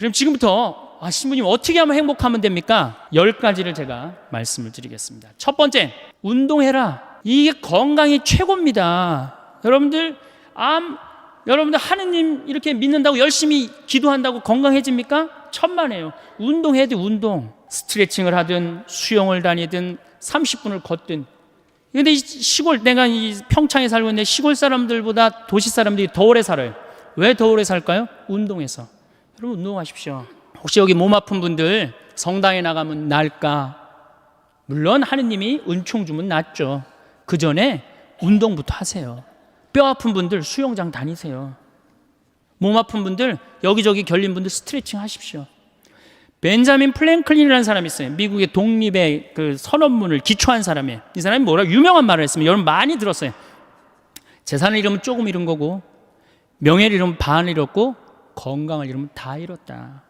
그럼 지금부터 신부님 어떻게 하면 행복하면 됩니까? 10가지를 제가 말씀을 드리겠습니다. 첫 번째, 운동해라. 이게 건강이 최고입니다. 여러분들 하느님 이렇게 믿는다고 열심히 기도한다고 건강해집니까? 천만에요. 운동해야 돼. 운동. 스트레칭을 하든 수영을 다니든 30분을 걷든. 근데 내가 이 평창에 살고 있는데 시골 사람들보다 도시 사람들이 더 오래 살아요. 왜 더 오래 살까요? 운동해서. 여러분 운동하십시오. 혹시 여기 몸 아픈 분들 성당에 나가면 나을까? 물론 하느님이 은총 주면 낫죠. 그 전에 운동부터 하세요. 뼈 아픈 분들 수영장 다니세요. 몸 아픈 분들 여기저기 결린 분들 스트레칭 하십시오. 벤자민 플랭클린이라는 사람이 있어요. 미국의 독립의 그 선언문을 기초한 사람이에요. 이 사람이 유명한 말을 했으면 여러분 많이 들었어요. 재산을 잃으면 조금 잃은 거고, 명예를 잃으면 반 잃었고, 건강을 잃으면 다 잃었다.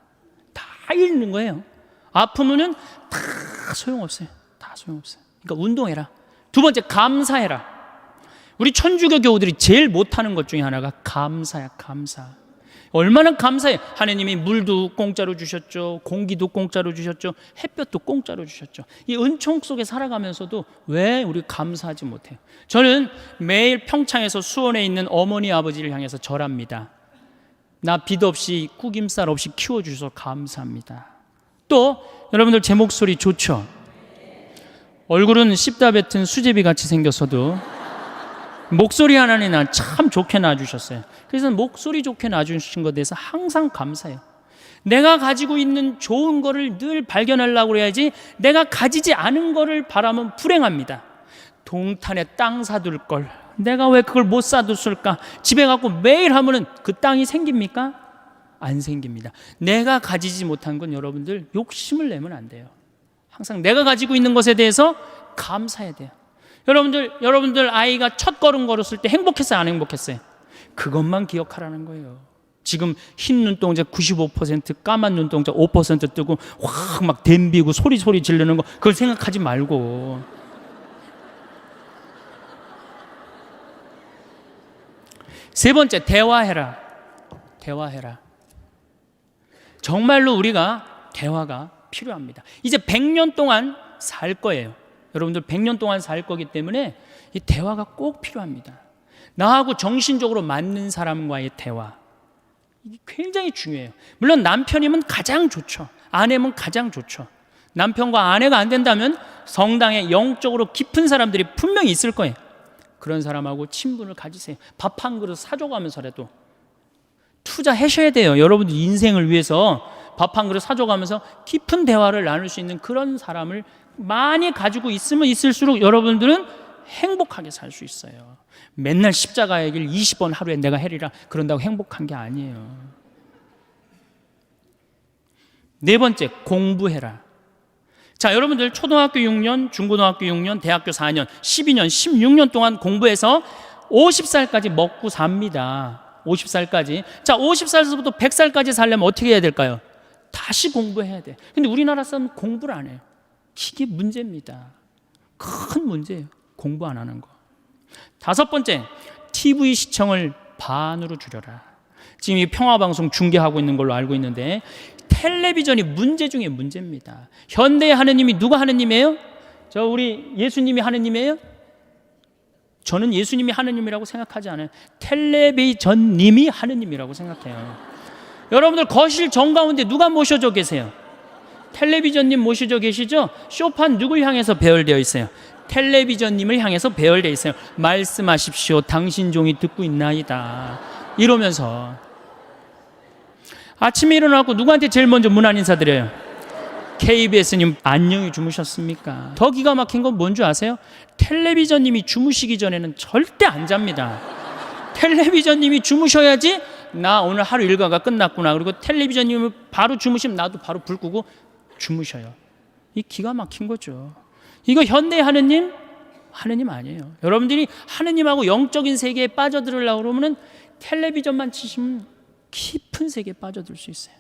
다 잃는 거예요. 아프면은 다 소용없어요. 다 소용없어요. 그러니까 운동해라. 두 번째, 감사해라. 우리 천주교 교우들이 제일 못하는 것 중에 하나가 감사야. 감사. 얼마나 감사해. 하나님이 물도 공짜로 주셨죠. 공기도 공짜로 주셨죠. 햇볕도 공짜로 주셨죠. 이 은총 속에 살아가면서도 왜 우리 감사하지 못해요? 저는 매일 평창에서 수원에 있는 어머니 아버지를 향해서 절합니다. 나 빚 없이 구김살 없이 키워주셔서 감사합니다. 또 여러분들 제 목소리 좋죠? 얼굴은 씹다 뱉은 수제비 같이 생겼어도 목소리 하나는 참 좋게 낳아주셨어요. 그래서 목소리 좋게 낳아주신 것에 대해서 항상 감사해요. 내가 가지고 있는 좋은 거를 늘 발견하려고 해야지, 내가 가지지 않은 거를 바라면 불행합니다. 동탄에 땅 사둘 걸 내가 왜 그걸 못 사뒀을까? 집에 갖고 매일 하면은 그 땅이 생깁니까? 안 생깁니다. 내가 가지지 못한 건 여러분들 욕심을 내면 안 돼요. 항상 내가 가지고 있는 것에 대해서 감사해야 돼요. 여러분들 아이가 첫 걸음 걸었을 때 행복했어요? 안 행복했어요? 그것만 기억하라는 거예요. 지금 흰 눈동자 95%, 까만 눈동자 5% 뜨고 확 막 댐비고 소리 지르는 거 그걸 생각하지 말고. 세 번째, 대화해라. 대화해라. 정말로 우리가 대화가 필요합니다. 이제 100년 동안 살 거예요. 여러분들 100년 동안 살 거기 때문에 이 대화가 꼭 필요합니다. 나하고 정신적으로 맞는 사람과의 대화, 이게 굉장히 중요해요. 물론 남편이면 가장 좋죠. 아내면 가장 좋죠. 남편과 아내가 안 된다면 성당에 영적으로 깊은 사람들이 분명히 있을 거예요. 그런 사람하고 친분을 가지세요. 밥 한 그릇 사줘가면서라도 투자하셔야 돼요. 여러분들 인생을 위해서 밥 한 그릇 사줘가면서 깊은 대화를 나눌 수 있는 그런 사람을 많이 가지고 있으면 있을수록 여러분들은 행복하게 살 수 있어요. 맨날 십자가의 길 20번 하루에 내가 해리라 그런다고 행복한 게 아니에요. 네 번째, 공부해라. 자, 여러분들 초등학교 6년, 중고등학교 6년, 대학교 4년, 12년, 16년 동안 공부해서 50살까지 먹고 삽니다. 50살까지. 자, 50살에서부터 100살까지 살려면 어떻게 해야 될까요? 다시 공부해야 돼. 근데 우리나라 사람은 공부를 안 해요. 이게 문제입니다. 큰 문제예요. 공부 안 하는 거. 다섯 번째, TV 시청을 반으로 줄여라. 지금 이 평화방송 중계하고 있는 걸로 알고 있는데 텔레비전이 문제 중에 문제입니다. 현대의 하느님이 누가 하느님이에요? 우리 예수님이 하느님이에요? 저는 예수님이 하느님이라고 생각하지 않아요. 텔레비전님이 하느님이라고 생각해요. 여러분들 거실 정가운데 누가 모셔져 계세요? 텔레비전님 모셔져 계시죠? 쇼판 누굴 향해서 배열되어 있어요? 텔레비전님을 향해서 배열되어 있어요. 말씀하십시오. 당신 종이 듣고 있나이다. 이러면서 아침에 일어나고 누구한테 제일 먼저 문안 인사드려요? KBS님 안녕히 주무셨습니까? 더 기가 막힌 건 뭔 줄 아세요? 텔레비전님이 주무시기 전에는 절대 안 잡니다. 텔레비전님이 주무셔야지 나 오늘 하루 일과가 끝났구나. 그리고 텔레비전님이 바로 주무시면 나도 바로 불 끄고 주무셔요. 이 기가 막힌 거죠. 이거 현대 하느님? 하느님 아니에요. 여러분들이 하느님하고 영적인 세계에 빠져들으려고 그러면 텔레비전만 치시면 깊은 세계에 빠져들 수 있어요.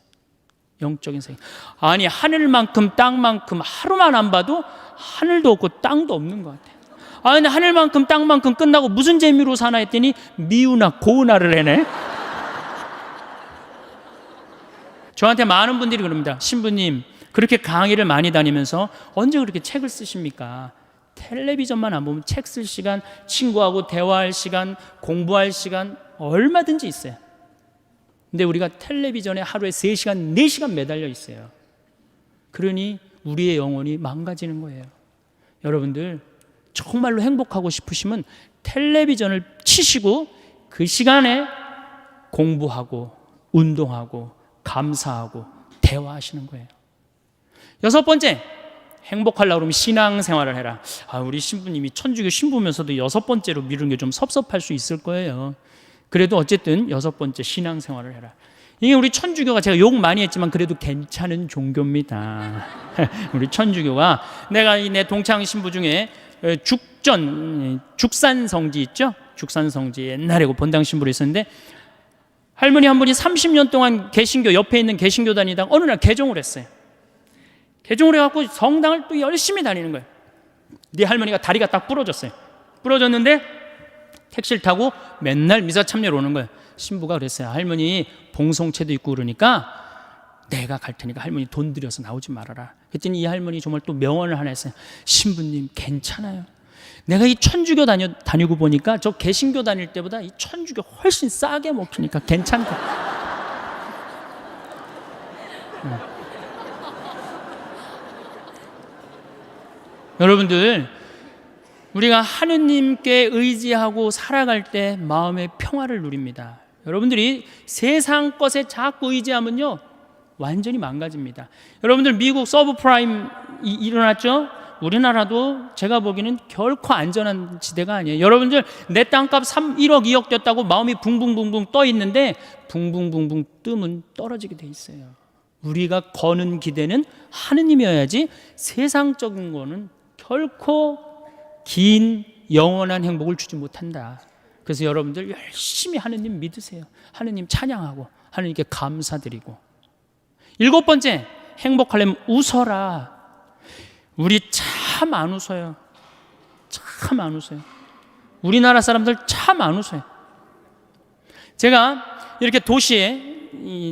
영적인 세계. 아니 하늘만큼 땅만큼 하루만 안 봐도 하늘도 없고 땅도 없는 것 같아요. 아니 하늘만큼 땅만큼 끝나고 무슨 재미로 사나 했더니 미우나 고우나를 해네. 저한테 많은 분들이 그럽니다. 신부님, 그렇게 강의를 많이 다니면서 언제 그렇게 책을 쓰십니까? 텔레비전만 안 보면 책 쓸 시간, 친구하고 대화할 시간, 공부할 시간 얼마든지 있어요. 근데 우리가 텔레비전에 하루에 3시간, 4시간 매달려 있어요. 그러니 우리의 영혼이 망가지는 거예요. 여러분들 정말로 행복하고 싶으시면 텔레비전을 치시고 그 시간에 공부하고 운동하고 감사하고 대화하시는 거예요. 6번째, 행복하려고 그러면 신앙생활을 해라. 우리 신부님이 천주교 신부면서도 6번째로 미루는 게 좀 섭섭할 수 있을 거예요. 그래도 어쨌든 6번째, 신앙생활을 해라. 이게 우리 천주교가, 제가 욕 많이 했지만 그래도 괜찮은 종교입니다. 우리 천주교가, 내가 내 동창 신부 중에 죽산성지 있죠? 죽산성지 옛날에 본당 신부로 있었는데, 할머니 한 분이 30년 동안 개신교, 옆에 있는 개신교 다니다가 어느 날 개종을 했어요. 개종을 해갖고 성당을 또 열심히 다니는 거예요. 네 할머니가 다리가 딱 부러졌어요. 부러졌는데 택시를 타고 맨날 미사 참여로 오는 거예요. 신부가 그랬어요. 할머니 봉송체도 있고 그러니까 내가 갈 테니까 할머니 돈 들여서 나오지 말아라. 그랬더니 이 할머니 정말 또 명언을 하나 했어요. 신부님 괜찮아요. 내가 이 천주교 다니고 보니까 저 개신교 다닐 때보다 이 천주교 훨씬 싸게 먹히니까 괜찮다. 여러분들, 우리가 하느님께 의지하고 살아갈 때 마음의 평화를 누립니다. 여러분들이 세상 것에 자꾸 의지하면요 완전히 망가집니다. 여러분들 미국 서브프라임 일어났죠? 우리나라도 제가 보기에는 결코 안전한 지대가 아니에요. 여러분들 내 땅값 1억 2억 됐다고 마음이 붕붕붕붕 떠 있는데 붕붕붕붕 뜨면 떨어지게 돼 있어요. 우리가 거는 기대는 하느님이어야지 세상적인 거는 결코 긴 영원한 행복을 주지 못한다. 그래서 여러분들 열심히 하느님 믿으세요. 하느님 찬양하고 하느님께 감사드리고. 7번째, 행복하려면 웃어라. 우리 참 안 웃어요. 참 안 웃어요. 우리나라 사람들 참 안 웃어요. 제가 이렇게 도시에,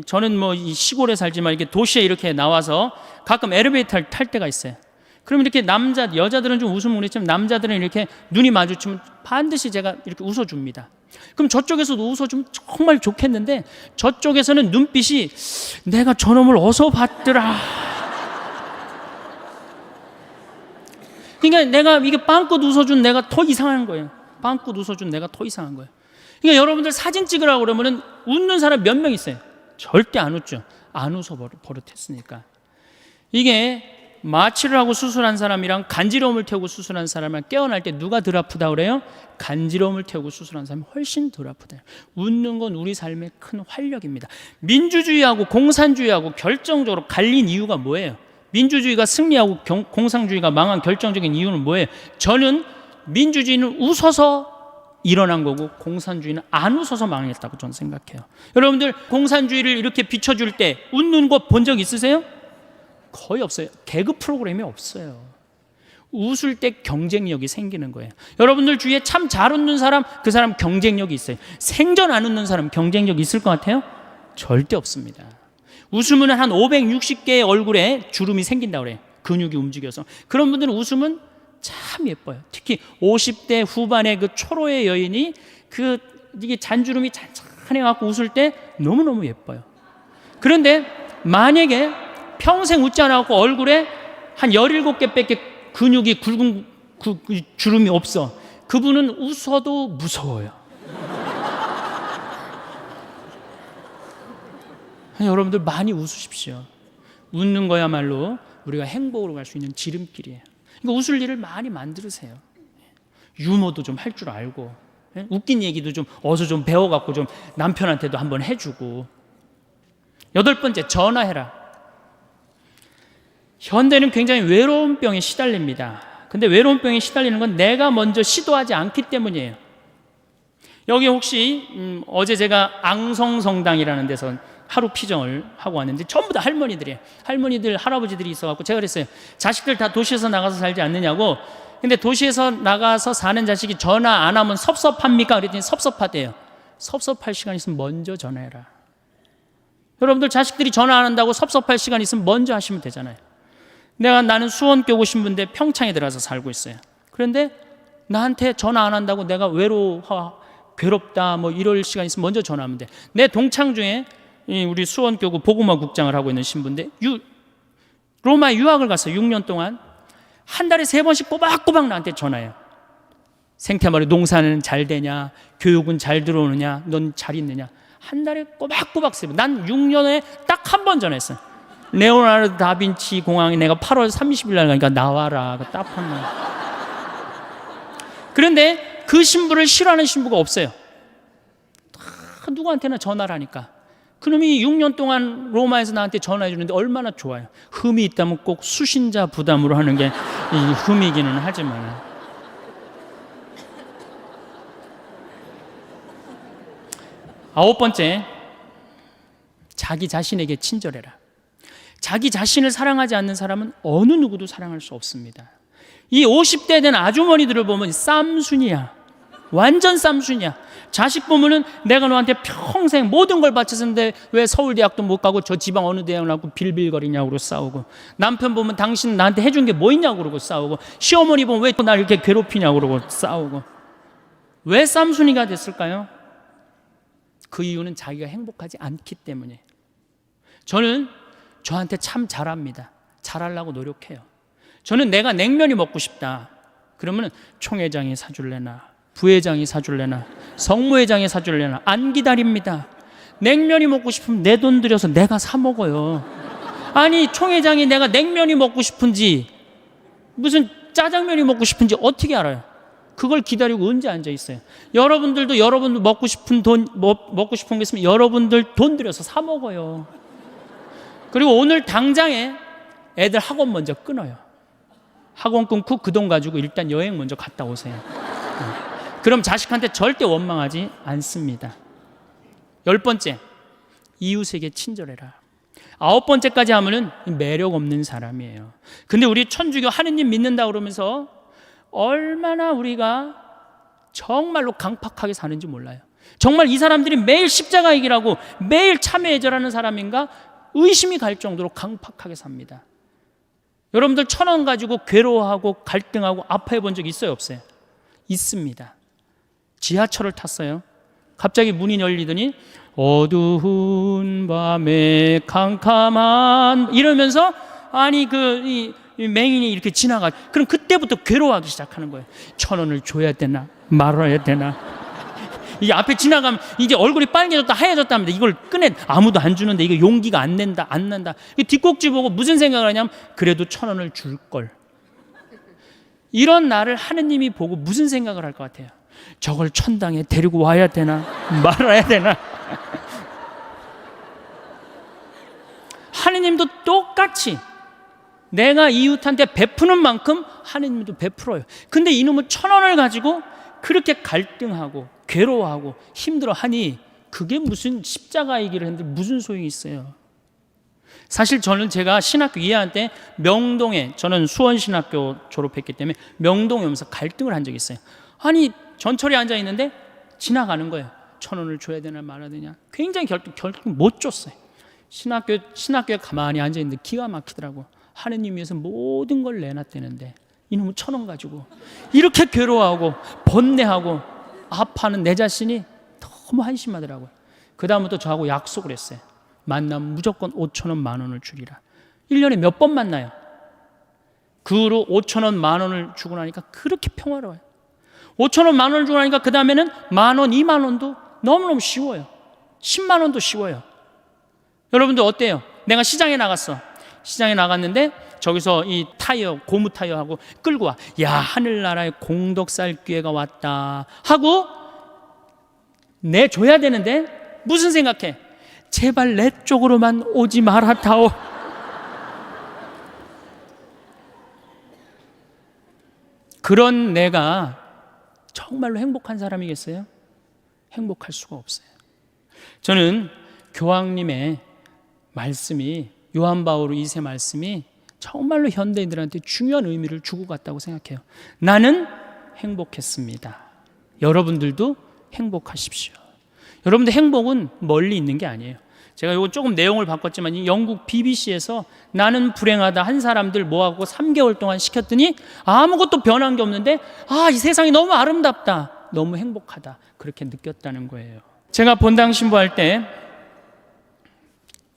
저는 뭐 이 시골에 살지만 이렇게 도시에 이렇게 나와서 가끔 엘리베이터를 탈 때가 있어요. 그럼 이렇게 여자들은 좀 웃으면 그렇지만 남자들은 이렇게 눈이 마주치면 반드시 제가 이렇게 웃어줍니다. 그럼 저쪽에서도 웃어주면 정말 좋겠는데 저쪽에서는 눈빛이 내가 저놈을 어서 봤더라. 그러니까 내가 이게 빵긋 웃어준 내가 더 이상한 거예요. 빵긋 웃어준 내가 더 이상한 거예요. 그러니까 여러분들 사진 찍으라고 그러면은 웃는 사람 몇 명 있어요. 절대 안 웃죠. 안 웃어 버릇했으니까. 이게 마취를 하고 수술한 사람이랑 간지러움을 태우고 수술한 사람이랑 깨어날 때 누가 덜 아프다 그래요? 간지러움을 태우고 수술한 사람이 훨씬 덜 아프다. 웃는 건 우리 삶의 큰 활력입니다. 민주주의하고 공산주의하고 결정적으로 갈린 이유가 뭐예요? 민주주의가 승리하고 공산주의가 망한 결정적인 이유는 뭐예요? 저는 민주주의는 웃어서 일어난 거고 공산주의는 안 웃어서 망했다고 저는 생각해요. 여러분들 공산주의를 이렇게 비춰줄 때 웃는 거 본 적 있으세요? 거의 없어요. 개그 프로그램이 없어요. 웃을 때 경쟁력이 생기는 거예요. 여러분들 주위에 참 잘 웃는 사람, 그 사람 경쟁력이 있어요. 생전 안 웃는 사람 경쟁력 있을 것 같아요? 절대 없습니다. 웃으면 한 560개의 얼굴에 주름이 생긴다고 그래요. 근육이 움직여서. 그런 분들은 웃으면 참 예뻐요. 특히 50대 후반의 그 초로의 여인이 이게 잔주름이 잔잔해갖고 웃을 때 너무너무 예뻐요. 그런데 만약에 평생 웃지 않아갖고 얼굴에 한 17개밖에 근육이 굵은 그 주름이 없어. 그분은 웃어도 무서워요. 여러분들 많이 웃으십시오. 웃는 거야말로 우리가 행복으로 갈 수 있는 지름길이에요. 그러니까 웃을 일을 많이 만들으세요. 유머도 좀 할 줄 알고, 웃긴 얘기도 좀 어서 좀 배워갖고 좀 남편한테도 한번 해주고. 8번째, 전화해라. 현대는 굉장히 외로운 병에 시달립니다. 근데 외로운 병에 시달리는 건 내가 먼저 시도하지 않기 때문이에요. 여기 혹시 어제 제가 앙성성당이라는 데서 하루 피정을 하고 왔는데 전부 다 할머니들이에요. 할머니들, 할아버지들이 있어갖고 제가 그랬어요. 자식들 다 도시에서 나가서 살지 않느냐고. 근데 도시에서 나가서 사는 자식이 전화 안 하면 섭섭합니까? 그랬더니 섭섭하대요. 섭섭할 시간 있으면 먼저 전화해라. 여러분들 자식들이 전화 안 한다고 섭섭할 시간 있으면 먼저 하시면 되잖아요. 나는 수원교구 신부인데 평창에 들어가서 살고 있어요. 그런데 나한테 전화 안 한다고 내가 괴롭다 뭐 이럴 시간 있으면 먼저 전화하면 돼. 내 동창 중에 우리 수원교구 복음화 국장을 하고 있는 신부인데 로마에 유학을 갔어요. 6년 동안 한 달에 3번씩 꼬박꼬박 나한테 전화해요. 생태마을 농사는 잘 되냐, 교육은 잘 들어오느냐, 넌 잘 있느냐. 한 달에 꼬박꼬박 쓰고 난 6년에 딱 한 번 전화했어요. 레오나르도 다빈치 공항에 내가 8월 30일 날 가니까 나와라. 딱 한 번. 그런데 그 신부를 싫어하는 신부가 없어요. 누구한테나 전화를 하니까. 그놈이 6년 동안 로마에서 나한테 전화해 주는데 얼마나 좋아요. 흠이 있다면 꼭 수신자 부담으로 하는 게 이 흠이기는 하지만. 아홉 번째, 자기 자신에게 친절해라. 자기 자신을 사랑하지 않는 사람은 어느 누구도 사랑할 수 없습니다. 이 50대 된 아주머니들을 보면 쌈순이야. 완전 쌈순이야. 자식 보면은 내가 너한테 평생 모든 걸 바쳤는데 왜 서울대학도 못 가고 저 지방 어느 대학 나고 빌빌거리냐고 그러고 싸우고, 남편 보면 당신 나한테 해준 게 뭐 있냐고 그러고 싸우고, 시어머니 보면 왜 날 이렇게 괴롭히냐고 그러고 싸우고. 왜 쌈순이가 됐을까요? 그 이유는 자기가 행복하지 않기 때문에. 저는 저한테 참 잘합니다. 잘하려고 노력해요. 저는 내가 냉면이 먹고 싶다 그러면 총회장이 사줄래나 부회장이 사줄래나 성무회장이 사줄래나 안 기다립니다. 냉면이 먹고 싶으면 내 돈 들여서 내가 사 먹어요. 아니 총회장이 내가 냉면이 먹고 싶은지 무슨 짜장면이 먹고 싶은지 어떻게 알아요? 그걸 기다리고 언제 앉아 있어요? 여러분들도 여러분들 먹고 싶은 게 있으면 여러분들 돈 들여서 사 먹어요. 그리고 오늘 당장에 애들 학원 먼저 끊어요. 학원 끊고 그 돈 가지고 일단 여행 먼저 갔다 오세요. 그럼 자식한테 절대 원망하지 않습니다. 10번째, 이웃에게 친절해라. 9번째까지 하면은 매력 없는 사람이에요. 근데 우리 천주교 하느님 믿는다 그러면서 얼마나 우리가 정말로 강팍하게 사는지 몰라요. 정말 이 사람들이 매일 십자가 얘기라고 매일 참회 예절하는 사람인가 의심이 갈 정도로 강팍하게 삽니다. 여러분들 1,000원 가지고 괴로워하고 갈등하고 아파해 본 적 있어요, 없어요? 있습니다. 지하철을 탔어요. 갑자기 문이 열리더니 어두운 밤에 캄캄한 이러면서 아니 이 맹인이 이렇게 지나가. 그럼 그때부터 괴로워하기 시작하는 거예요. 1,000원을 줘야 되나 말아야 되나. 이게 앞에 지나가면 이제 얼굴이 빨개졌다 하얘졌다 합니다. 이걸 꺼내 아무도 안 주는데 이거 용기가 안 난다. 뒷꼭지 보고 무슨 생각을 하냐면 그래도 1,000원을 줄 걸. 이런 나를 하느님이 보고 무슨 생각을 할 것 같아요? 저걸 천당에 데리고 와야 되나 말아야 되나. 하느님도 똑같이 내가 이웃한테 베푸는 만큼 하느님도 베풀어요. 근데 이놈은 1,000원을 가지고 그렇게 갈등하고 괴로워하고 힘들어하니 그게 무슨 십자가 얘기를 했는데 무슨 소용이 있어요? 사실 제가 신학교 2학년 때 명동에, 저는 수원신학교 졸업했기 때문에 명동에 오면서 갈등을 한 적이 있어요. 아니 전철에 앉아 있는데 지나가는 거예요. 1,000원을 줘야 되나 말아야 되냐. 굉장히 결국 못 줬어요. 신학교에 가만히 앉아 있는데 기가 막히더라고. 하느님 위해서 모든 걸 내놨대는데 이놈은 1,000원 가지고 이렇게 괴로워하고 번뇌하고 아파하는 내 자신이 너무 한심하더라고요. 그 다음부터 저하고 약속을 했어요. 만나면 무조건 5,000원 10,000원을 주리라. 1년에 몇 번 만나요. 그 후로 5,000원 10,000원을 주고 나니까 그렇게 평화로워요. 5,000원 10,000원을 주고 나니까 그 다음에는 10,000원 20,000원도 너무너무 쉬워요. 100,000원도 쉬워요. 여러분들 어때요? 내가 시장에 나갔어. 시장에 나갔는데 저기서 이 타이어, 고무 타이어하고 끌고 와. 야, 하늘나라에 공덕살 기회가 왔다 하고 내줘야 되는데 무슨 생각해? 제발 내 쪽으로만 오지 말아다오. 그런 내가 정말로 행복한 사람이겠어요? 행복할 수가 없어요. 저는 교황님의 말씀이, 요한 바오로 2세 말씀이 정말로 현대인들한테 중요한 의미를 주고 갔다고 생각해요. 나는 행복했습니다. 여러분들도 행복하십시오. 여러분들 행복은 멀리 있는 게 아니에요. 제가 이거 조금 내용을 바꿨지만 이 영국 BBC에서 나는 불행하다 한 사람들 모아갖고 3개월 동안 시켰더니 아무것도 변한 게 없는데 이 세상이 너무 아름답다, 너무 행복하다, 그렇게 느꼈다는 거예요. 제가 본당 신부할 때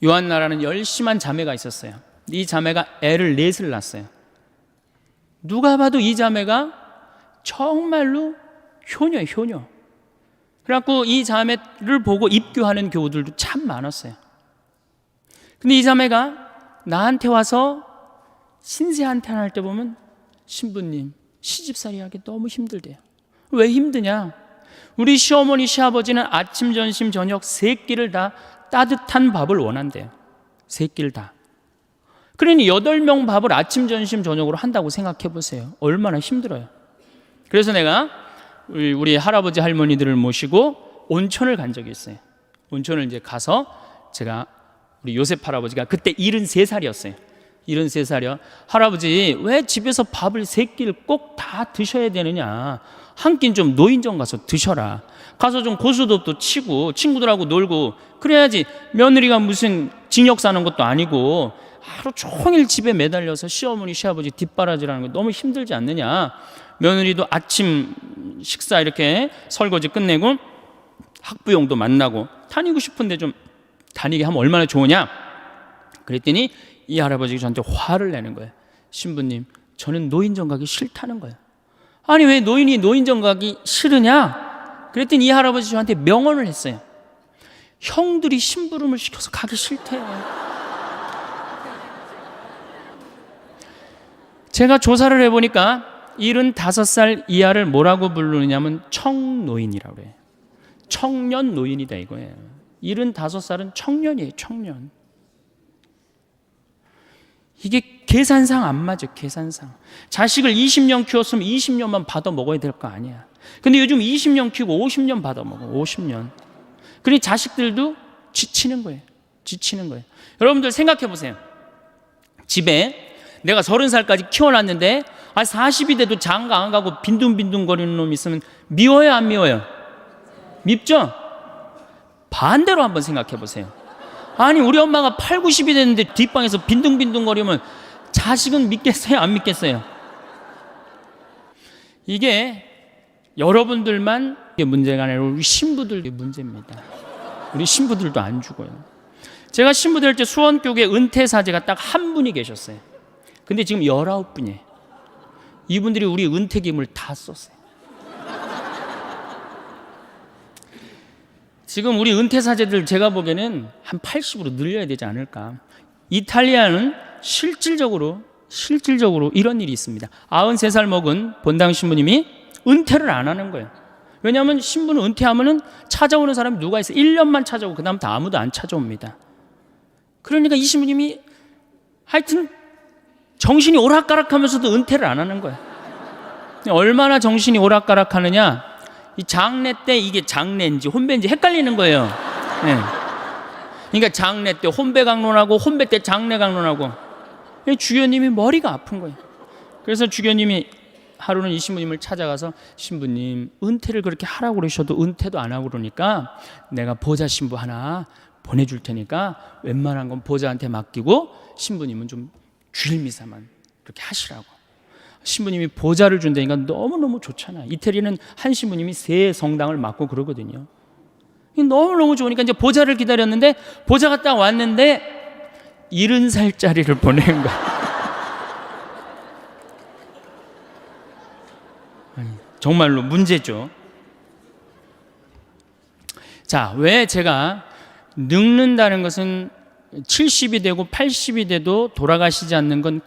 요한나라는 열심한 자매가 있었어요. 이 자매가 애를 넷을 낳았어요. 누가 봐도 이 자매가 정말로 효녀예요, 효녀. 그래갖고 이 자매를 보고 입교하는 교우들도 참 많았어요. 근데 이 자매가 나한테 와서 신세한테 할 때 보면 신부님 시집살이 하기 너무 힘들대요. 왜 힘드냐? 우리 시어머니 시아버지는 아침 점심 저녁 3끼를 다 따뜻한 밥을 원한대요. 3끼를 다. 그러니 8명 밥을 아침 점심 저녁으로 한다고 생각해 보세요. 얼마나 힘들어요. 그래서 내가 우리 할아버지 할머니들을 모시고 온천을 간 적이 있어요. 온천을 이제 가서 제가 우리 요셉 할아버지가 그때 73살이었어요. 73살이요. 할아버지 왜 집에서 밥을 3끼를 꼭 다 드셔야 되느냐? 한 끼는 좀 노인정 가서 드셔라. 가서 좀 고수톱도 치고 친구들하고 놀고 그래야지. 며느리가 무슨 징역 사는 것도 아니고 하루 종일 집에 매달려서 시어머니 시아버지 뒷바라지라는 거 너무 힘들지 않느냐? 며느리도 아침 식사 이렇게 설거지 끝내고 학부형도 만나고 다니고 싶은데 좀 다니게 하면 얼마나 좋으냐? 그랬더니 이 할아버지가 저한테 화를 내는 거예요. 신부님, 저는 노인정 가기 싫다는 거예요. 아니 왜 노인이 노인정 가기 싫으냐? 그랬더니 이 할아버지 저한테 명언을 했어요. 형들이 심부름을 시켜서 가기 싫대요. 제가 조사를 해보니까 75살 이하를 뭐라고 부르느냐면 청노인이라고 해요. 청년 노인이다 이거예요. 75살은 청년이에요, 청년. 이게 계산상 안 맞아요, 계산상. 자식을 20년 키웠으면 20년만 받아 먹어야 될 거 아니야. 근데 요즘 20년 키우고 50년 받아 먹어, 50년. 그러니 자식들도 지치는 거예요, 지치는 거예요. 여러분들 생각해 보세요. 집에 내가 30살까지 키워놨는데 40이 돼도 장가 안 가고 빈둥빈둥거리는 놈이 있으면 미워요, 안 미워요? 밉죠? 반대로 한번 생각해 보세요. 아니 우리 엄마가 8, 90이 됐는데 뒷방에서 빈둥빈둥거리면 자식은 믿겠어요, 안 믿겠어요? 이게 여러분들만 문제가 아니라 우리 신부들의 문제입니다. 우리 신부들도 안 죽어요. 제가 신부 될 때 수원교회 은퇴사제가 딱 한 분이 계셨어요. 근데 지금 19분이에요. 이분들이 우리 은퇴금을 다 썼어요. 지금 우리 은퇴사제들 제가 보기에는 한 80으로 늘려야 되지 않을까. 이탈리아는 실질적으로 이런 일이 있습니다. 93살 먹은 본당 신부님이 은퇴를 안 하는 거예요. 왜냐하면 신부는 은퇴하면 찾아오는 사람이 누가 있어요? 1년만 찾아오고 그 다음부터 아무도 안 찾아옵니다. 그러니까 이 신부님이 하여튼 정신이 오락가락하면서도 은퇴를 안 하는 거예요. 얼마나 정신이 오락가락하느냐, 이 장례 때 이게 장례인지 혼배인지 헷갈리는 거예요. 네. 그러니까 장례 때 혼배 강론하고 혼배 때 장례 강론하고 주교님이 머리가 아픈 거예요. 그래서 주교님이 하루는 이 신부님을 찾아가서 신부님 은퇴를 그렇게 하라고 그러셔도 은퇴도 안 하고 그러니까 내가 보좌 신부 하나 보내줄 테니까 웬만한 건 보좌한테 맡기고 신부님은 좀 주일 미사만 그렇게 하시라고. 신부님이 보좌를 준다니까 너무너무 좋잖아요. 이태리는 한 신부님이 3성당을 맡고 그러거든요. 너무너무 좋으니까 이제 보좌를 기다렸는데 보좌가 딱 왔는데 70살짜리를 보낸 거야. 정말로 문제죠. 자, 왜 제가 늙는다는 것은 70이 되고 80이 돼도 돌아가시지 않는 건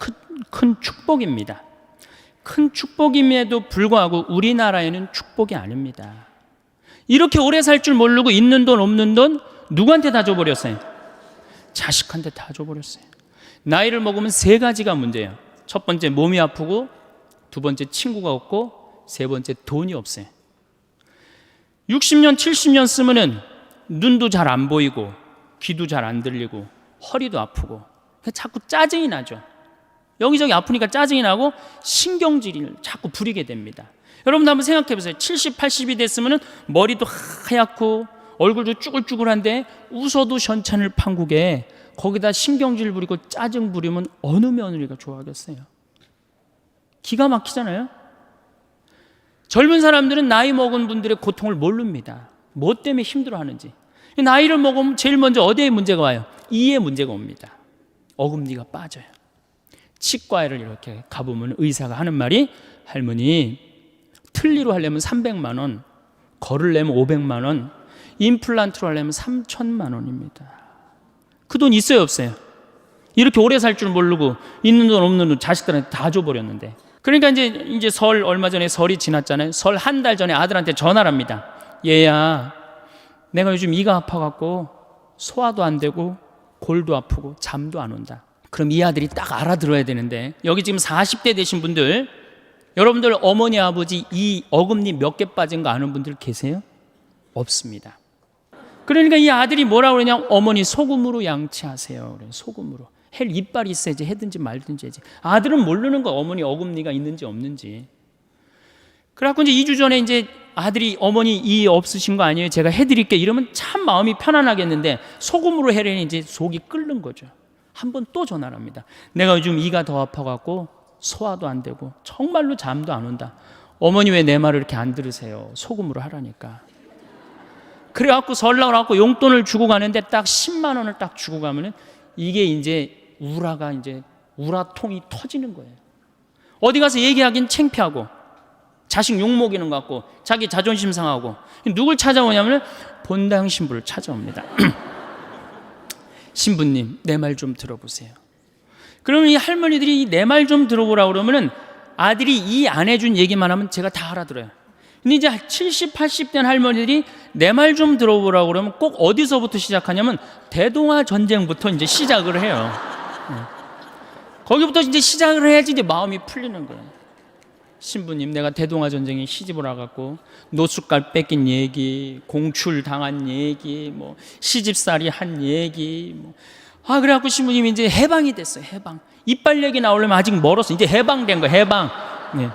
큰 축복입니다. 큰 축복임에도 불구하고 우리나라에는 축복이 아닙니다. 이렇게 오래 살 줄 모르고 있는 돈 없는 돈 누구한테 다 줘버렸어요? 자식한테 다 줘버렸어요. 나이를 먹으면 3가지가 문제예요. 첫 번째 몸이 아프고, 두 번째 친구가 없고, 세 번째 돈이 없어요. 60년 70년 쓰면은 눈도 잘 안 보이고 귀도 잘 안 들리고 허리도 아프고 자꾸 짜증이 나죠. 여기저기 아프니까 짜증이 나고 신경질을 자꾸 부리게 됩니다. 여러분도 한번 생각해 보세요. 70, 80이 됐으면 머리도 하얗고 얼굴도 쭈글쭈글한데 웃어도 현찬을 판국에 거기다 신경질 부리고 짜증 부리면 어느 며느리가 좋아하겠어요? 기가 막히잖아요. 젊은 사람들은 나이 먹은 분들의 고통을 모릅니다. 뭐 때문에 힘들어하는지. 나이를 먹으면 제일 먼저 어디에 문제가 와요? 이에 문제가 옵니다. 어금니가 빠져요. 치과에를 이렇게 가보면 의사가 하는 말이, 할머니 틀니로 하려면 300만 원, 걸으려면 500만 원, 임플란트로 하려면 3천만 원입니다. 그 돈 있어요 없어요? 이렇게 오래 살 줄 모르고 있는 돈 없는 돈 자식들한테 다 줘버렸는데. 그러니까 이제 설, 얼마 전에 설이 지났잖아요. 설 한 달 전에 아들한테 전화를 합니다. 얘야, 내가 요즘 이가 아파갖고 소화도 안 되고 골도 아프고 잠도 안 온다. 그럼 이 아들이 딱 알아들어야 되는데, 여기 지금 40대 되신 분들, 여러분들 어머니 아버지 이 어금니 몇 개 빠진 거 아는 분들 계세요? 없습니다. 그러니까 이 아들이 뭐라고 그러냐, 어머니 소금으로 양치하세요. 그래, 소금으로. 헬 이빨이 있어야지 해든지 말든지 해야지. 아들은 모르는 거, 어머니 어금니가 있는지 없는지. 그래갖고 이제 2주 전에 이제 아들이, 어머니 이 없으신 거 아니에요? 제가 해드릴게. 이러면 참 마음이 편안하겠는데, 소금으로 해려니 이제 속이 끓는 거죠. 한 번 또 전화를 합니다. 내가 요즘 이가 더 아파갖고 소화도 안 되고 정말로 잠도 안 온다. 어머니 왜 내 말을 이렇게 안 들으세요? 소금으로 하라니까. 그래갖고 설날 갖고 용돈을 주고 가는데 딱 10만 원을 딱 주고 가면은 이게 이제 우라통이 터지는 거예요. 어디 가서 얘기하긴 창피하고, 자식 욕먹이는 것 같고, 자기 자존심 상하고. 누굴 찾아오냐면 본당 신부를 찾아옵니다. 신부님, 내 말 좀 들어보세요. 그러면 이 할머니들이 내 말 좀 들어보라고 그러면은 아들이 이 안 해준 얘기만 하면 제가 다 알아들어요. 근데 이제 70, 80 된 할머니들이 내 말 좀 들어보라고 그러면 꼭 어디서부터 시작하냐면 대동아 전쟁부터 이제 시작을 해요. 거기부터 이제 시작을 해야지 이제 마음이 풀리는 거예요. 신부님, 내가 대동아 전쟁에 시집을 와갖고 노숙갈 뺏긴 얘기, 공출 당한 얘기, 뭐 시집살이 한 얘기, 그래갖고 신부님이 이제 해방이 됐어요. 해방. 이빨 얘기 나오려면 아직 멀었어. 이제 해방된 거예요. 해방. 네.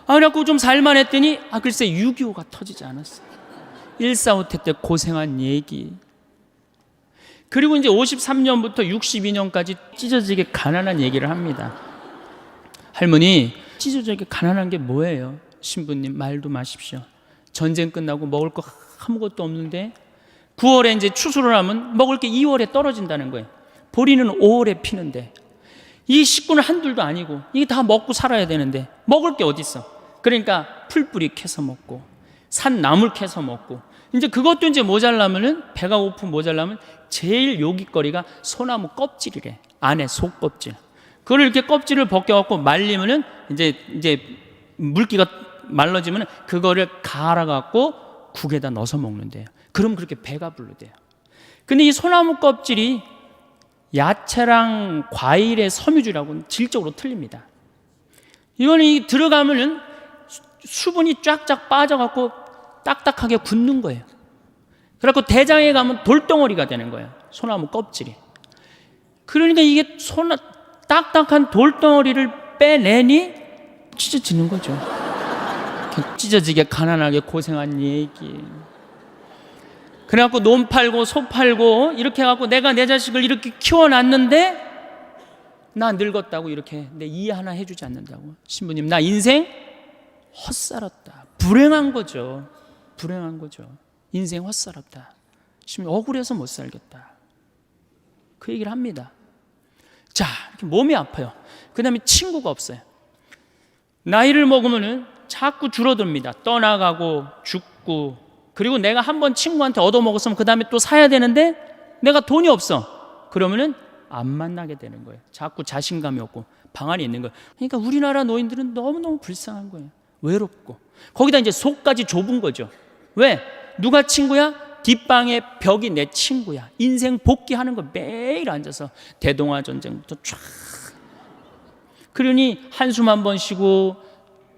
그래갖고 좀 살만했더니 글쎄 6.25가 터지지 않았어요. 1.45 때 고생한 얘기. 그리고 이제 53년부터 62년까지 찢어지게 가난한 얘기를 합니다. 할머니, 찢어지게 가난한 게 뭐예요? 신부님, 말도 마십시오. 전쟁 끝나고 먹을 거 아무것도 없는데 9월에 이제 추수를 하면 먹을 게 2월에 떨어진다는 거예요. 보리는 5월에 피는데, 이 식구는 한둘도 아니고 이게 다 먹고 살아야 되는데 먹을 게 어디 있어? 그러니까 풀뿌리 캐서 먹고 산 나물 캐서 먹고, 이제 그것도 이제 모자라면은, 배가 고프 모자라면 제일 요깃거리가 소나무 껍질이래. 안에 속껍질. 그걸 이렇게 껍질을 벗겨갖고 말리면은 이제 물기가 말라지면은 그거를 갈아갖고 국에다 넣어서 먹는데요. 그럼 그렇게 배가 부르대요. 근데 이 소나무 껍질이 야채랑 과일의 섬유질하고는 질적으로 틀립니다. 이거는 들어가면은 수분이 쫙쫙 빠져갖고 딱딱하게 굳는 거예요. 그래갖고 대장에 가면 돌덩어리가 되는 거예요. 소나무 껍질이. 그러니까 이게 딱딱한 돌덩어리를 빼내니 찢어지는 거죠. 찢어지게 가난하게 고생한 얘기. 그래갖고 논 팔고 소 팔고 이렇게 해갖고 내가 내 자식을 이렇게 키워놨는데 나 늙었다고 이렇게 내 이 하나 해주지 않는다고. 신부님, 나 인생 헛살았다. 불행한 거죠. 불행한 거죠. 인생 헛살았다. 신부님, 억울해서 못 살겠다. 그 얘기를 합니다. 자, 이렇게 몸이 아파요. 그 다음에 친구가 없어요. 나이를 먹으면은 자꾸 줄어듭니다. 떠나가고 죽고. 그리고 내가 한번 친구한테 얻어먹었으면 그 다음에 또 사야 되는데 내가 돈이 없어. 그러면은 안 만나게 되는 거예요. 자꾸 자신감이 없고 방 안에 있는 거예요. 그러니까 우리나라 노인들은 너무너무 불쌍한 거예요. 외롭고. 거기다 이제 속까지 좁은 거죠. 왜? 누가 친구야? 뒷방에 벽이 내 친구야. 인생 복귀하는 거 매일 앉아서 대동아 전쟁부터 쫙. 그러니 한숨 한 번 쉬고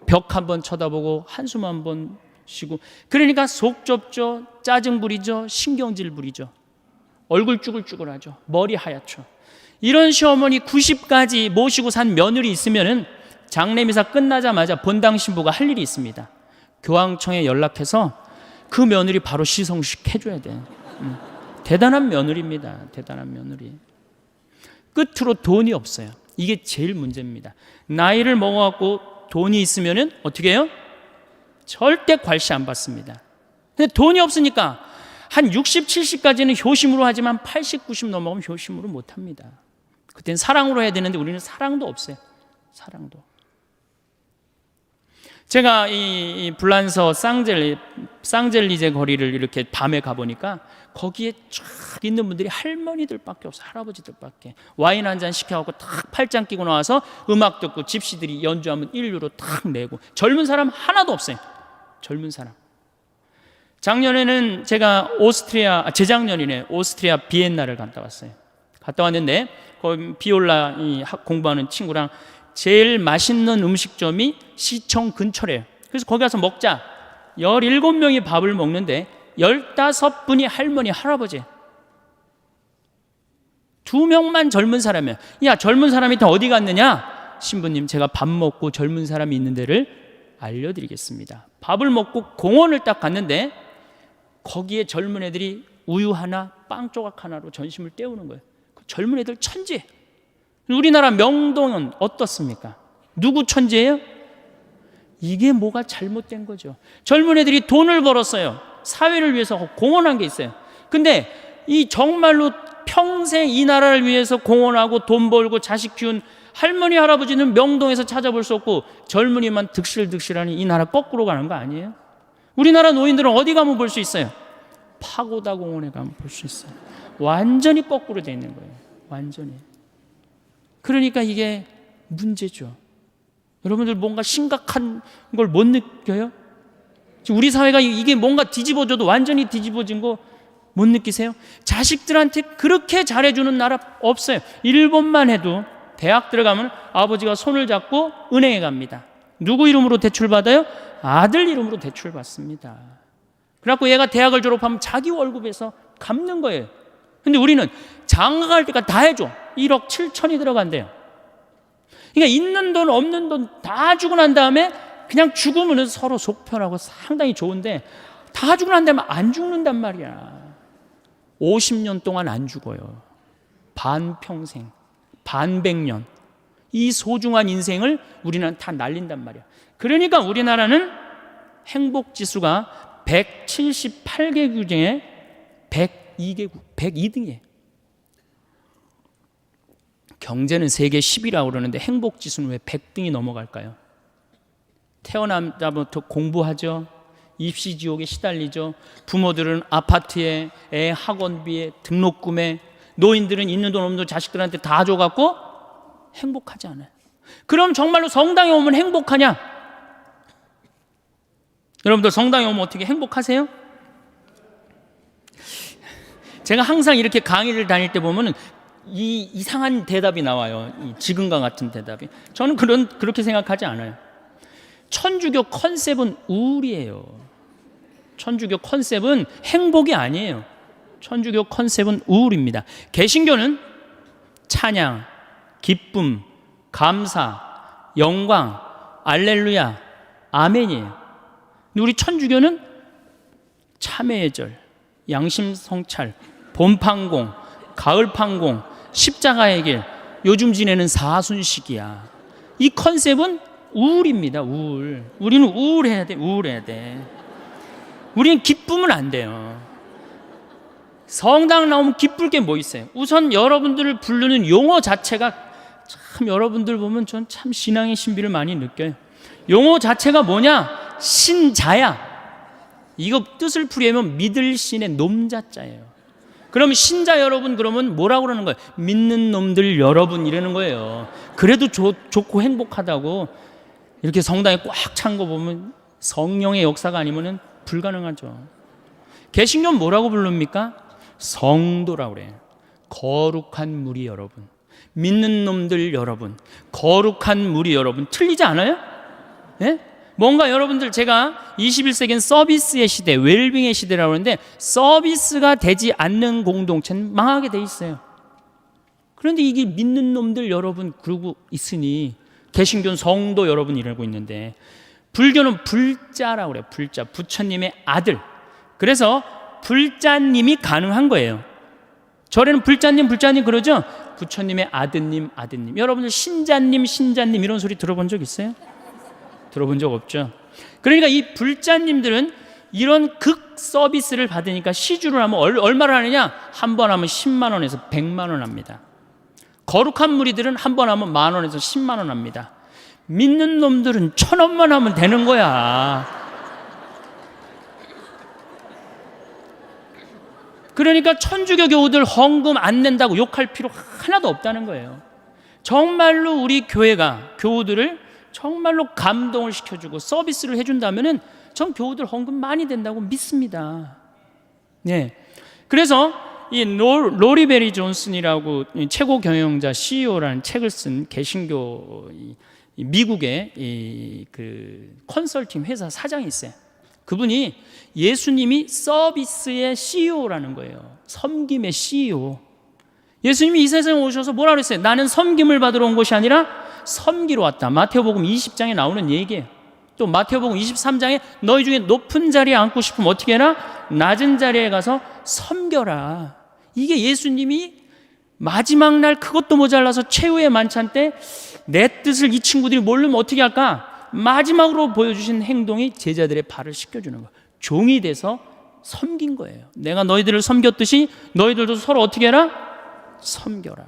벽 한 번 쳐다보고 한숨 한 번 쉬고. 그러니까 속 좁죠. 짜증 부리죠. 신경질 부리죠. 얼굴 쭈글쭈글하죠. 머리 하얗죠. 이런 시어머니 90까지 모시고 산 며느리 있으면은 장례미사 끝나자마자 본당 신부가 할 일이 있습니다. 교황청에 연락해서 그 며느리 바로 시성식 해줘야 돼. 대단한 며느리입니다. 대단한 며느리. 끝으로 돈이 없어요. 이게 제일 문제입니다. 나이를 먹어갖고 돈이 있으면은 어떻게 해요? 절대 괄시 안 받습니다. 근데 돈이 없으니까 한 60, 70까지는 효심으로 하지만 80, 90 넘어가면 효심으로 못 합니다. 그때는 사랑으로 해야 되는데 우리는 사랑도 없어요. 사랑도. 제가 이 불란서 쌍젤리제 거리를 이렇게 밤에 가보니까 거기에 쫙 있는 분들이 할머니들밖에 없어요. 할아버지들밖에. 와인 한 잔 시켜갖고 탁 팔짱 끼고 나와서 음악 듣고 집시들이 연주하면 1유로 탁 내고, 젊은 사람 하나도 없어요. 젊은 사람. 작년에는 제가 재작년이네, 오스트리아 비엔나를 갔다 왔어요. 갔다 왔는데 거기 비올라 공부하는 친구랑 제일 맛있는 음식점이 시청 근처래요. 그래서 거기 가서 먹자. 17명이 밥을 먹는데 15분이 할머니, 할아버지. 2명만 젊은 사람이에요. 야, 젊은 사람이 다 어디 갔느냐? 신부님, 제가 밥 먹고 젊은 사람이 있는 데를 알려드리겠습니다. 밥을 먹고 공원을 딱 갔는데 거기에 젊은 애들이 우유 하나, 빵 조각 하나로 전심을 때우는 거예요. 그 젊은 애들 천재. 우리나라 명동은 어떻습니까? 누구 천재예요? 이게 뭐가 잘못된 거죠. 젊은 애들이 돈을 벌었어요. 사회를 위해서 공헌한 게 있어요. 근데 이 정말로 평생 이 나라를 위해서 공헌하고 돈 벌고 자식 키운 할머니, 할아버지는 명동에서 찾아볼 수 없고 젊은이만 득실득실하니 이 나라 거꾸로 가는 거 아니에요? 우리나라 노인들은 어디 가면 볼 수 있어요? 파고다 공원에 가면 볼 수 있어요. 완전히 거꾸로 돼 있는 거예요. 완전히. 그러니까 이게 문제죠. 여러분들 뭔가 심각한 걸 못 느껴요? 우리 사회가 이게 뭔가 뒤집어져도 완전히 뒤집어진 거 못 느끼세요? 자식들한테 그렇게 잘해주는 나라 없어요. 일본만 해도 대학 들어가면 아버지가 손을 잡고 은행에 갑니다. 누구 이름으로 대출받아요? 아들 이름으로 대출받습니다. 그래갖고 얘가 대학을 졸업하면 자기 월급에서 갚는 거예요. 근데 우리는 장가 갈 때까지 다 해줘. 1억 7천이 들어간대요. 그러니까 있는 돈 없는 돈 다 주고 난 다음에 그냥 죽으면 서로 속 편하고 상당히 좋은데 다 주고 난 다음에 안 죽는단 말이야. 50년 동안 안 죽어요. 반평생, 반백년. 이 소중한 인생을 우리는 다 날린단 말이야. 그러니까 우리나라는 행복지수가 178개국 중에 102개국, 102등이에요. 경제는 세계 10위라고 그러는데 행복지수는 왜 100등이 넘어갈까요? 태어나자부터 공부하죠. 입시지옥에 시달리죠. 부모들은 아파트에, 애 학원비에, 등록금에, 노인들은 있는 돈 없는 돈 자식들한테 다 줘갖고 행복하지 않아요. 그럼 정말로 성당에 오면 행복하냐? 여러분들 성당에 오면 어떻게 행복하세요? 제가 항상 이렇게 강의를 다닐 때 보면 이 이상한 대답이 나와요. 이 지금과 같은 대답이. 저는 그렇게 생각하지 않아요. 천주교 컨셉은 우울이에요. 천주교 컨셉은 행복이 아니에요. 천주교 컨셉은 우울입니다. 개신교는 찬양, 기쁨, 감사, 영광, 알렐루야, 아멘이에요. 근데 우리 천주교는 참회의 절, 양심성찰, 봄판공, 가을판공, 십자가의 길, 요즘 지내는 사순식이야. 이 컨셉은 우울입니다. 우울. 우리는 우울해야 돼. 우울해야 돼. 우리는 기쁘면 안 돼요. 성당 나오면 기쁠 게 뭐 있어요? 우선 여러분들을 부르는 용어 자체가 참, 여러분들 보면 전 참 신앙의 신비를 많이 느껴요. 용어 자체가 뭐냐? 신자야. 이거 뜻을 풀이하면 믿을 신의 놈자자예요. 그러면 신자 여러분, 그러면 뭐라고 그러는 거예요? 믿는 놈들 여러분 이러는 거예요. 그래도 좋고 행복하다고. 이렇게 성당에 꽉 찬 거 보면 성령의 역사가 아니면 불가능하죠. 개신교는 뭐라고 부릅니까? 성도라고 그래요. 거룩한 무리 여러분, 믿는 놈들 여러분, 거룩한 무리 여러분. 틀리지 않아요? 예? 뭔가 여러분들, 제가 21세기는 서비스의 시대, 웰빙의 시대라고 하는데 서비스가 되지 않는 공동체는 망하게 돼 있어요. 그런데 이게 믿는 놈들 여러분 그러고 있으니 개신교는 성도 여러분 이러고 있는데, 불교는 불자라고 그래요. 불자, 부처님의 아들. 그래서 불자님이 가능한 거예요. 절에는 불자님 그러죠? 부처님의 아드님. 여러분들 신자님 이런 소리 들어본 적 있어요? 들어본 적 없죠? 그러니까 이 불자님들은 이런 극 서비스를 받으니까 시주를 하면 얼마를 하느냐? 한 번 하면 10만 원에서 100만 원 합니다. 거룩한 무리들은 한 번 하면 10,000 원에서 10만 원 합니다. 믿는 놈들은 1,000원만 하면 되는 거야. 그러니까 천주교 교우들 헌금 안 낸다고 욕할 필요 하나도 없다는 거예요. 정말로 우리 교회가 교우들을 정말로 감동을 시켜주고 서비스를 해준다면은 전 교우들 헌금 많이 된다고 믿습니다. 네. 그래서 이 로리 베리 존슨이라고 최고 경영자 CEO라는 책을 쓴 개신교 미국의 그 컨설팅 회사 사장이 있어요. 그분이 예수님이 서비스의 CEO라는 거예요. 섬김의 CEO. 예수님이 이 세상에 오셔서 뭐라 그랬어요? 나는 섬김을 받으러 온 것이 아니라 섬기러 왔다. 마태복음 20장에 나오는 얘기예요. 또 마태복음 23장에 너희 중에 높은 자리에 앉고 싶으면 어떻게 해라? 낮은 자리에 가서 섬겨라. 이게 예수님이 마지막 날 그것도 모자라서 최후의 만찬 때 내 뜻을 이 친구들이 모르면 어떻게 할까? 마지막으로 보여주신 행동이 제자들의 발을 씻겨주는 거예요. 종이 돼서 섬긴 거예요. 내가 너희들을 섬겼듯이 너희들도 서로 어떻게 해라? 섬겨라.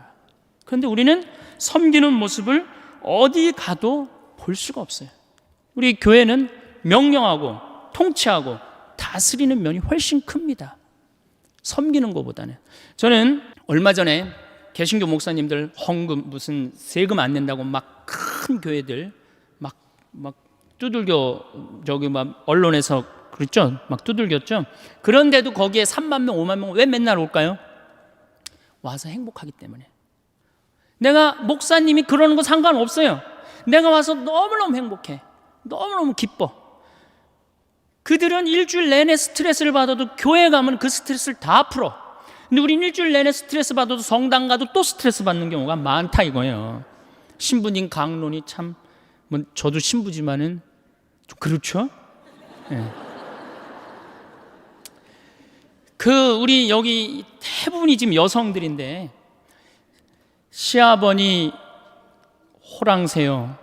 그런데 우리는 섬기는 모습을 어디 가도 볼 수가 없어요. 우리 교회는 명령하고 통치하고 다스리는 면이 훨씬 큽니다. 섬기는 것보다는. 저는 얼마 전에 개신교 목사님들 헌금 무슨 세금 안 낸다고 막 큰 교회들 막 두들겨 저기 막 언론에서 그랬죠? 막 두들겼죠? 그런데도 거기에 3만 명, 5만 명 왜 맨날 올까요? 와서 행복하기 때문에. 내가 목사님이 그러는 거 상관없어요. 내가 와서 너무너무 행복해. 너무너무 기뻐. 그들은 일주일 내내 스트레스를 받아도 교회 가면 그 스트레스를 다 풀어. 근데 우린 일주일 내내 스트레스 받아도 성당 가도 또 스트레스 받는 경우가 많다 이거예요. 신부님 강론이 참, 뭐 저도 신부지만은 좀 그렇죠? 네. 우리 여기 대부분이 지금 여성들인데 시아버니 호랑새요,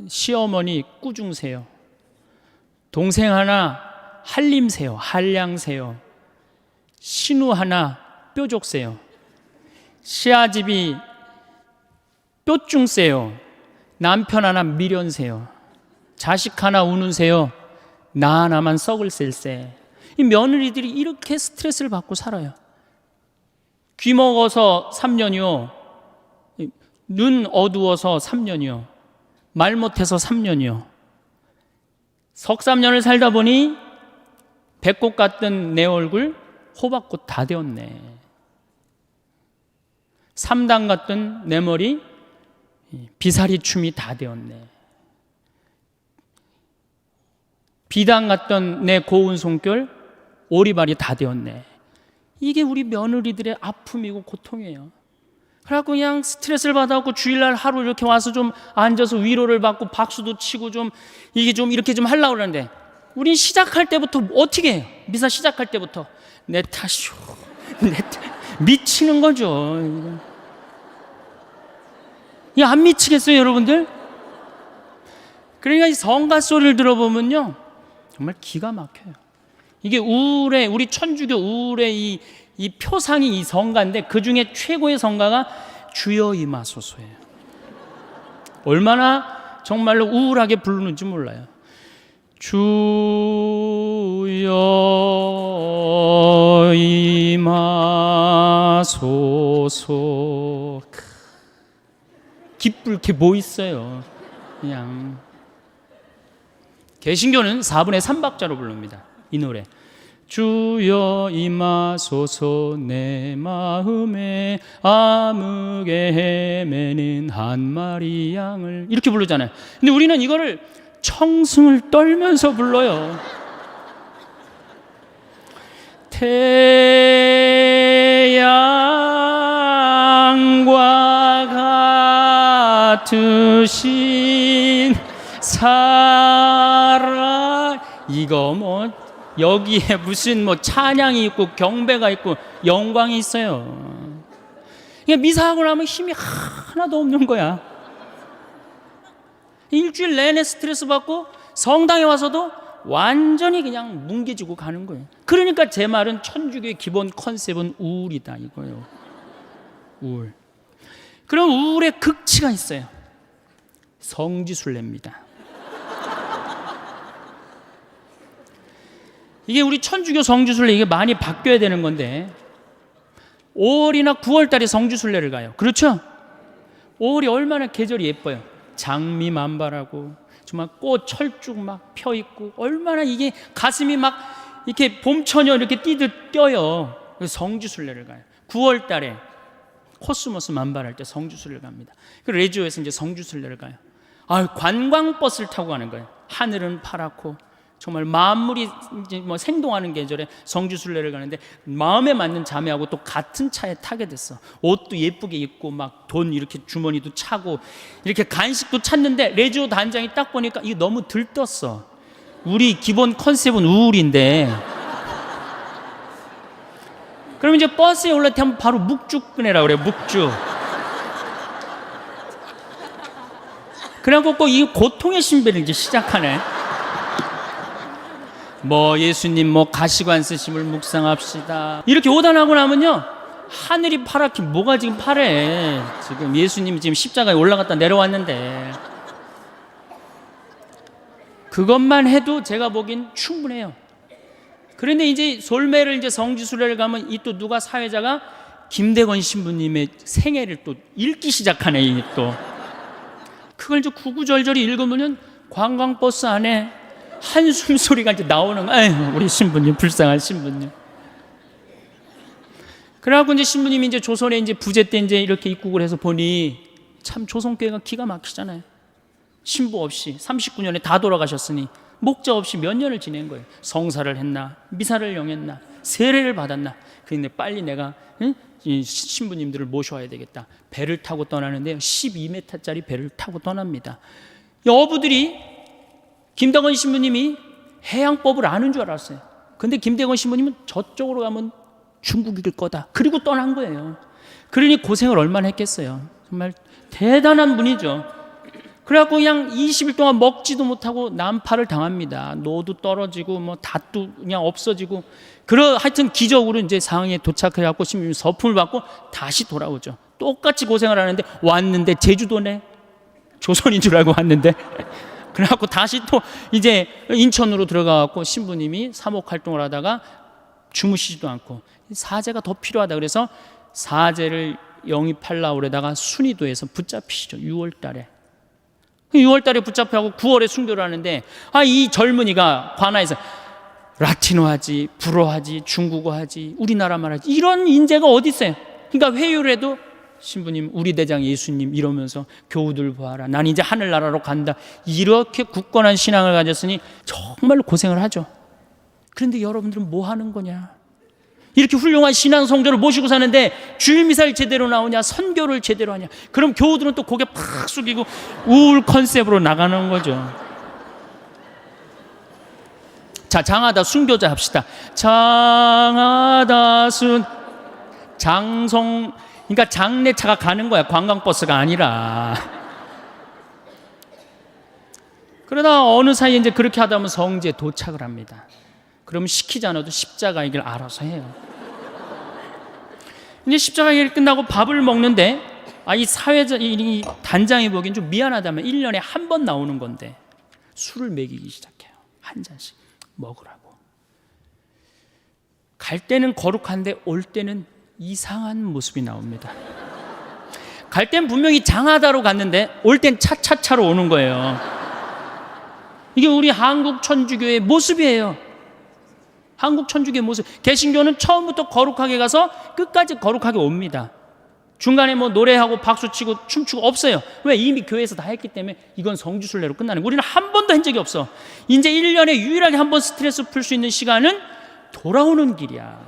시어머니 꾸중새요, 동생 하나 한림새요, 한량새요, 신우 하나 뾰족새요, 시아집이 뾰중새요, 남편 하나 미련새요, 자식 하나 우는새요, 나 하나만 썩을 셀새. 이 며느리들이 이렇게 스트레스를 받고 살아요. 귀 먹어서 3년이요, 눈 어두워서 3년이요, 말 못해서 3년이요, 석삼년을 살다 보니 배꽃 같던 내 얼굴 호박꽃 다 되었네. 3단 같던 내 머리 비사리 춤이 다 되었네. 비단 같던 내 고운 손결 오리발이 다 되었네. 이게 우리 며느리들의 아픔이고 고통이에요. 그래갖고 그냥 스트레스를 받아갖고 주일날 하루 이렇게 와서 좀 앉아서 위로를 받고 박수도 치고 좀 이게 좀 이렇게 좀 하려고 그러는데 우린 시작할 때부터 어떻게 해요? 미사 시작할 때부터 내 탓이요, 미치는 거죠. 이 안 미치겠어요, 여러분들? 그러니까 이 성가 소리를 들어보면요, 정말 기가 막혀요. 이게 우울의, 우리 천주교 우울의 이 표상이 이 성가인데 그 중에 최고의 성가가 주여 임하소서예요. 얼마나 정말로 우울하게 부르는지 몰라요. 주여 임하소서. 기쁠 게 뭐 있어요. 그냥 개신교는 4분의 3박자로 부릅니다. 이 노래. 주여 임하소서 내 마음에 암흑에 헤매는 한 마리 양을, 이렇게 부르잖아요. 근데 우리는 이거를 청승을 떨면서 불러요. 태양과 같으신 사랑, 이거 뭐 여기에 무슨 뭐 찬양이 있고 경배가 있고 영광이 있어요. 그러니까 미사하고 나면 힘이 하나도 없는 거야. 일주일 내내 스트레스 받고 성당에 와서도 완전히 그냥 뭉개지고 가는 거예요. 그러니까 제 말은 천주교의 기본 컨셉은 우울이다 이거예요. 우울. 그럼 우울의 극치가 있어요. 성지순례입니다. 이게 우리 천주교 성지순례 이게 많이 바뀌어야 되는 건데 5월이나 9월 달에 성지순례를 가요. 그렇죠? 5월이 얼마나 계절이 예뻐요. 장미 만발하고 정말 꽃 철쭉 막 펴 있고 얼마나 이게 가슴이 막 이렇게 봄처녀 이렇게 뛰듯 뛰어요. 그래서 성지순례를 가요. 9월 달에 코스모스 만발할 때 성지순례를 갑니다. 그리고 레지오에서 이제 성지순례를 가요. 관광버스를 타고 가는 거예요. 하늘은 파랗고 정말 만물이 이제 뭐 생동하는 계절에 성지순례를 가는데 마음에 맞는 자매하고 또 같은 차에 타게 됐어. 옷도 예쁘게 입고 막 돈 이렇게 주머니도 차고 이렇게 간식도 찾는데 레지오 단장이 딱 보니까 이게 너무 들떴어. 우리 기본 컨셉은 우울인데 그럼 이제 버스에 올라타면 바로 묵죽 꺼내라 그래. 묵죽. 그래갖고 이 고통의 신배를 이제 시작하네. 뭐 예수님 뭐 가시관 쓰심을 묵상합시다. 이렇게 오단하고 나면요 하늘이 파랗게 뭐가 지금 파래. 지금 예수님이 지금 십자가에 올라갔다 내려왔는데 그것만 해도 제가 보기엔 충분해요. 그런데 이제 솔매를 이제 성지순례를 가면 이 또 누가 사회자가 김대건 신부님의 생애를 또 읽기 시작하네. 이 또 그걸 이제 구구절절히 읽으면 관광버스 안에 한숨 소리가 이제 나오는 거예요. 우리 신부님 불쌍한 신부님. 그래갖고 이제 신부님이 이제 조선에 이제 부재 때 이제 이렇게 입국을 해서 보니 참 조선교회가 기가 막히잖아요. 신부 없이 39년에 다 돌아가셨으니 목자 없이 몇 년을 지낸 거예요. 성사를 했나 미사를 영했나 세례를 받았나. 그런데 빨리 내가 이 신부님들을 모셔야 되겠다. 배를 타고 떠나는데요 12m짜리 배를 타고 떠납니다. 어부들이 김대건 신부님이 해양법을 아는 줄 알았어요. 근데 김대건 신부님은 저쪽으로 가면 중국일 거다. 그리고 떠난 거예요. 그러니 고생을 얼마나 했겠어요. 정말 대단한 분이죠. 그래갖고 그냥 20일 동안 먹지도 못하고 난파를 당합니다. 노도 떨어지고 뭐 닷도 그냥 없어지고 하여튼 기적으로 이제 상황에 도착해갖고 신부님 서품을 받고 다시 돌아오죠. 똑같이 고생을 하는데 왔는데 제주도네. 조선인 줄 알고 왔는데 그래갖고 다시 또 이제 인천으로 들어가갖고 신부님이 사목 활동을 하다가 주무시지도 않고 사제가 더 필요하다 그래서 사제를 영입하려고 그러다가 순의도에서 붙잡히시죠. 6월 달에 6월 달에 붙잡혀하고 9월에 순교를 하는데 이 젊은이가 관아에서 라틴어 하지 불어 하지 중국어 하지 우리나라 말 하지 이런 인재가 어디 있어요. 그러니까 회유를 해도 신부님 우리 대장 예수님 이러면서 교우들 보아라 난 이제 하늘나라로 간다. 이렇게 굳건한 신앙을 가졌으니 정말로 고생을 하죠. 그런데 여러분들은 뭐 하는 거냐. 이렇게 훌륭한 신앙 성도를 모시고 사는데 주일미사를 제대로 나오냐 선교를 제대로 하냐. 그럼 교우들은 또 고개 팍 숙이고 우울 컨셉으로 나가는 거죠. 자 장하다 순교자 합시다. 장하다 장송 그러니까 장례차가 가는 거야. 관광버스가 아니라. 그러다 어느 사이에 이제 그렇게 하다 보면 성지에 도착을 합니다. 그러면 시키지 않아도 십자가의 길 알아서 해요. 이제 십자가의 길 끝나고 밥을 먹는데 이 사회자 이 단장이 보기엔 좀 미안하다면 1년에 한 번 나오는 건데 술을 먹이기 시작해요. 한 잔씩 먹으라고. 갈 때는 거룩한데 올 때는 이상한 모습이 나옵니다. 갈 땐 분명히 장하다로 갔는데 올 땐 차차차로 오는 거예요. 이게 우리 한국 천주교의 모습이에요. 한국 천주교의 모습. 개신교는 처음부터 거룩하게 가서 끝까지 거룩하게 옵니다. 중간에 뭐 노래하고 박수치고 춤추고 없어요. 왜? 이미 교회에서 다 했기 때문에 이건 성지순례로 끝나는 거예요. 우리는 한 번도 한 적이 없어. 이제 1년에 유일하게 한 번 스트레스 풀 수 있는 시간은 돌아오는 길이야.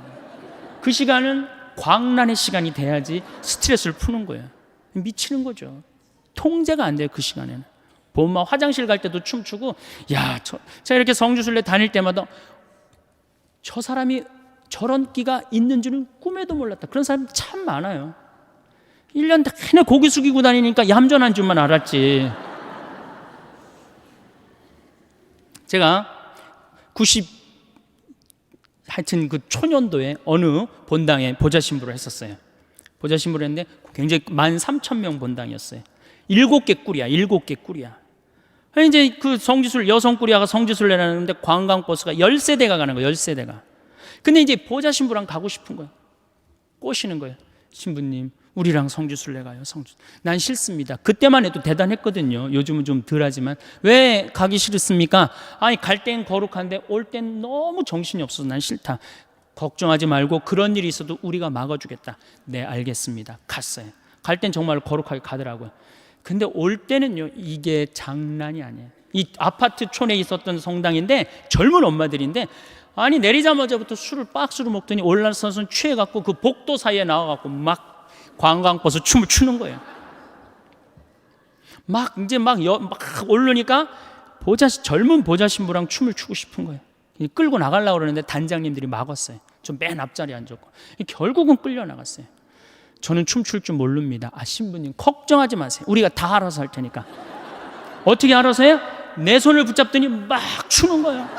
그 시간은 광란의 시간이 돼야지 스트레스를 푸는 거예요. 미치는 거죠. 통제가 안 돼요. 그 시간에는. 보면 화장실 갈 때도 춤추고 제가 이렇게 성지순례 다닐 때마다 저 사람이 저런 끼가 있는 줄은 꿈에도 몰랐다. 그런 사람이 참 많아요. 1년 내내 고개 숙이고 다니니까 얌전한 줄만 알았지. 제가 하여튼 그 초년도에 어느 본당에 보좌신부를 했었어요. 보좌신부를 했는데 굉장히 13,000명 본당이었어요. 7개 꿀이야. 이제 그 성지순례, 여성 꾸리아가 성지순례를 하는데 관광버스가 10세대가 가는 거예요. 10세대가. 근데 이제 보좌신부랑 가고 싶은 거예요. 꼬시는 거예요. 신부님, 우리랑 성지순례 가요. 난 싫습니다. 그때만 해도 대단했거든요. 요즘은 좀 덜하지만. 왜 가기 싫습니까? 아니, 갈 땐 거룩한데 올 땐 너무 정신이 없어서 난 싫다. 걱정하지 말고 그런 일이 있어도 우리가 막아주겠다. 네, 알겠습니다. 갔어요. 갈 땐 정말 거룩하게 가더라고요. 근데 올 때는요, 이게 장난이 아니에요. 이 아파트촌에 있었던 성당인데 젊은 엄마들인데, 아니 내리자마자부터 술을 박스로 먹더니 올라서서 취해갖고 그 복도 사이에 나와갖고 막 관광버스 춤을 추는 거예요. 막 오르니까 젊은 보좌신부랑 춤을 추고 싶은 거예요. 끌고 나가려고 그러는데 단장님들이 막았어요. 좀 맨 앞자리에 앉았고. 결국은 끌려 나갔어요. 저는 춤출 줄 모릅니다. 신부님 걱정하지 마세요. 우리가 다 알아서 할 테니까. 어떻게 알아서 해요? 내 손을 붙잡더니 막 추는 거예요.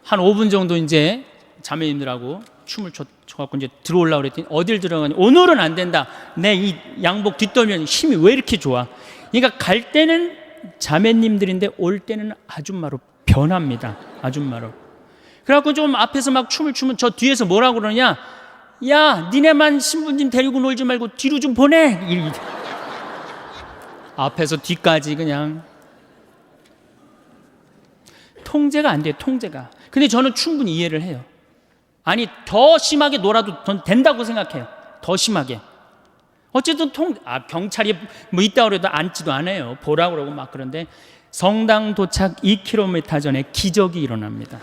한 5분 정도 이제 자매님들하고 춤을 춰갖고 이제 들어오려고 그랬더니 어딜 들어가니 오늘은 안 된다. 내 이 양복 뒷덜미는 힘이 왜 이렇게 좋아? 그러니까 갈 때는 자매님들인데 올 때는 아줌마로 변합니다. 아줌마로. 그래갖고 좀 앞에서 막 춤을 추면 저 뒤에서 뭐라고 그러냐? 야, 니네만 신부님 데리고 놀지 말고 뒤로 좀 보내. 앞에서 뒤까지 그냥 통제가 안 돼요. 통제가. 근데 저는 충분히 이해를 해요. 아니, 더 심하게 놀아도 전 된다고 생각해요. 더 심하게. 어쨌든 경찰이 뭐 있다고 그래도 앉지도 않아요. 보라고 그러고 막. 그런데 성당 도착 2km 전에 기적이 일어납니다.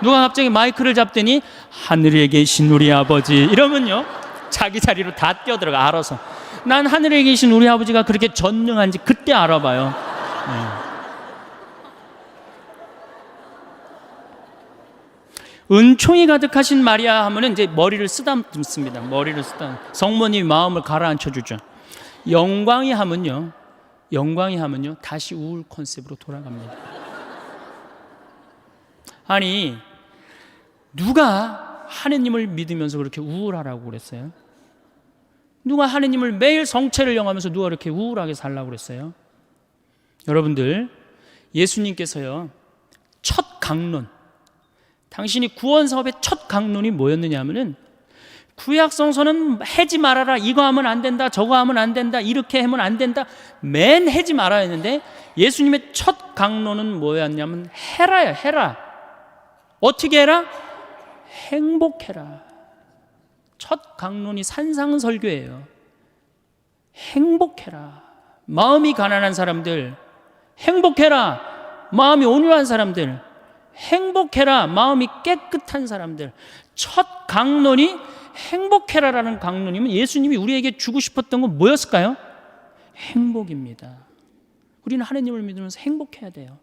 누가 갑자기 마이크를 잡더니 하늘에 계신 우리 아버지 이러면요, 자기 자리로 다 뛰어들어가. 알아서. 난 하늘에 계신 우리 아버지가 그렇게 전능한지 그때 알아봐요. 은총이 가득하신 마리아 하면은 이제 머리를 쓰다듬습니다. 성모님이 마음을 가라앉혀 주죠. 영광이 하면요 다시 우울 컨셉으로 돌아갑니다. 아니, 누가 하느님을 믿으면서 그렇게 우울하라고 그랬어요? 누가 하느님을 매일 성체를 영하면서 누가 그렇게 우울하게 살라고 그랬어요? 여러분들, 예수님께서요, 첫 강론, 당신이 구원 사업의 첫 강론이 뭐였느냐 하면은, 구약성서는 해지 말아라, 이거 하면 안 된다, 저거 하면 안 된다, 이렇게 하면 안 된다, 맨 해지 말아야 했는데, 예수님의 첫 강론은 뭐였냐면 해라요. 해라. 어떻게 해라? 행복해라. 첫 강론이 산상설교예요. 행복해라. 마음이 가난한 사람들 행복해라. 마음이 온유한 사람들 행복해라. 마음이 깨끗한 사람들. 첫 강론이 행복해라라는 강론이면 예수님이 우리에게 주고 싶었던 건 뭐였을까요? 행복입니다. 우리는 하나님을 믿으면서 행복해야 돼요.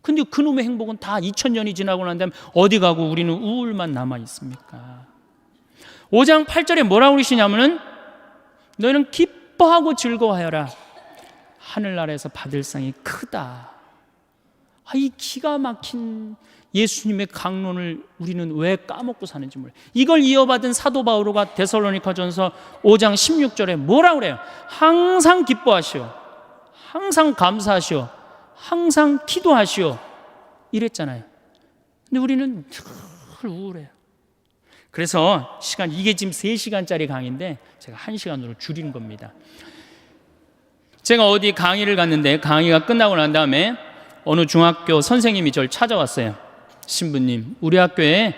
근데 그놈의 행복은 다 2000년이 지나고 난 다음에 어디 가고 우리는 우울만 남아 있습니까? 5장 8절에 뭐라고 그러시냐면은, 너희는 기뻐하고 즐거워하여라. 하늘나라에서 받을 상이 크다. 이 기가 막힌 예수님의 강론을 우리는 왜 까먹고 사는지 몰라요. 이걸 이어받은 사도 바오로가 데살로니가전서 5장 16절에 뭐라고 그래요? 항상 기뻐하시오, 항상 감사하시오, 항상 기도하시오, 이랬잖아요. 근데 우리는 늘 우울해요. 그래서 이게 지금 3시간짜리 강의인데 제가 1시간으로 줄인 겁니다. 제가 어디 강의를 갔는데 강의가 끝나고 난 다음에 어느 중학교 선생님이 저를 찾아왔어요. 신부님, 우리 학교에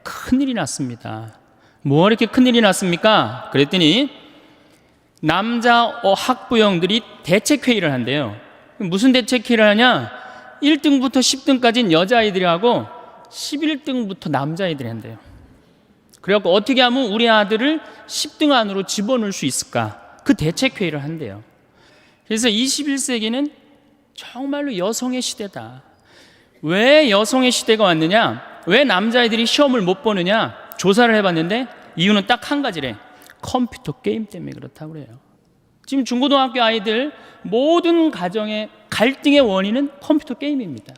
큰일이 났습니다. 뭐 이렇게 큰일이 났습니까? 그랬더니 남자 학부형들이 대책회의를 한대요. 무슨 대책회의를 하냐? 1등부터 10등까지는 여자아이들이 하고 11등부터 남자아이들이 한대요. 그래갖고 어떻게 하면 우리 아들을 10등 안으로 집어넣을 수 있을까? 그 대책회의를 한대요. 그래서 21세기는 정말로 여성의 시대다. 왜 여성의 시대가 왔느냐? 왜 남자애들이 시험을 못 보느냐? 조사를 해봤는데 이유는 딱 한 가지래. 컴퓨터 게임 때문에 그렇다고 그래요. 지금 중고등학교 아이들 모든 가정의 갈등의 원인은 컴퓨터 게임입니다.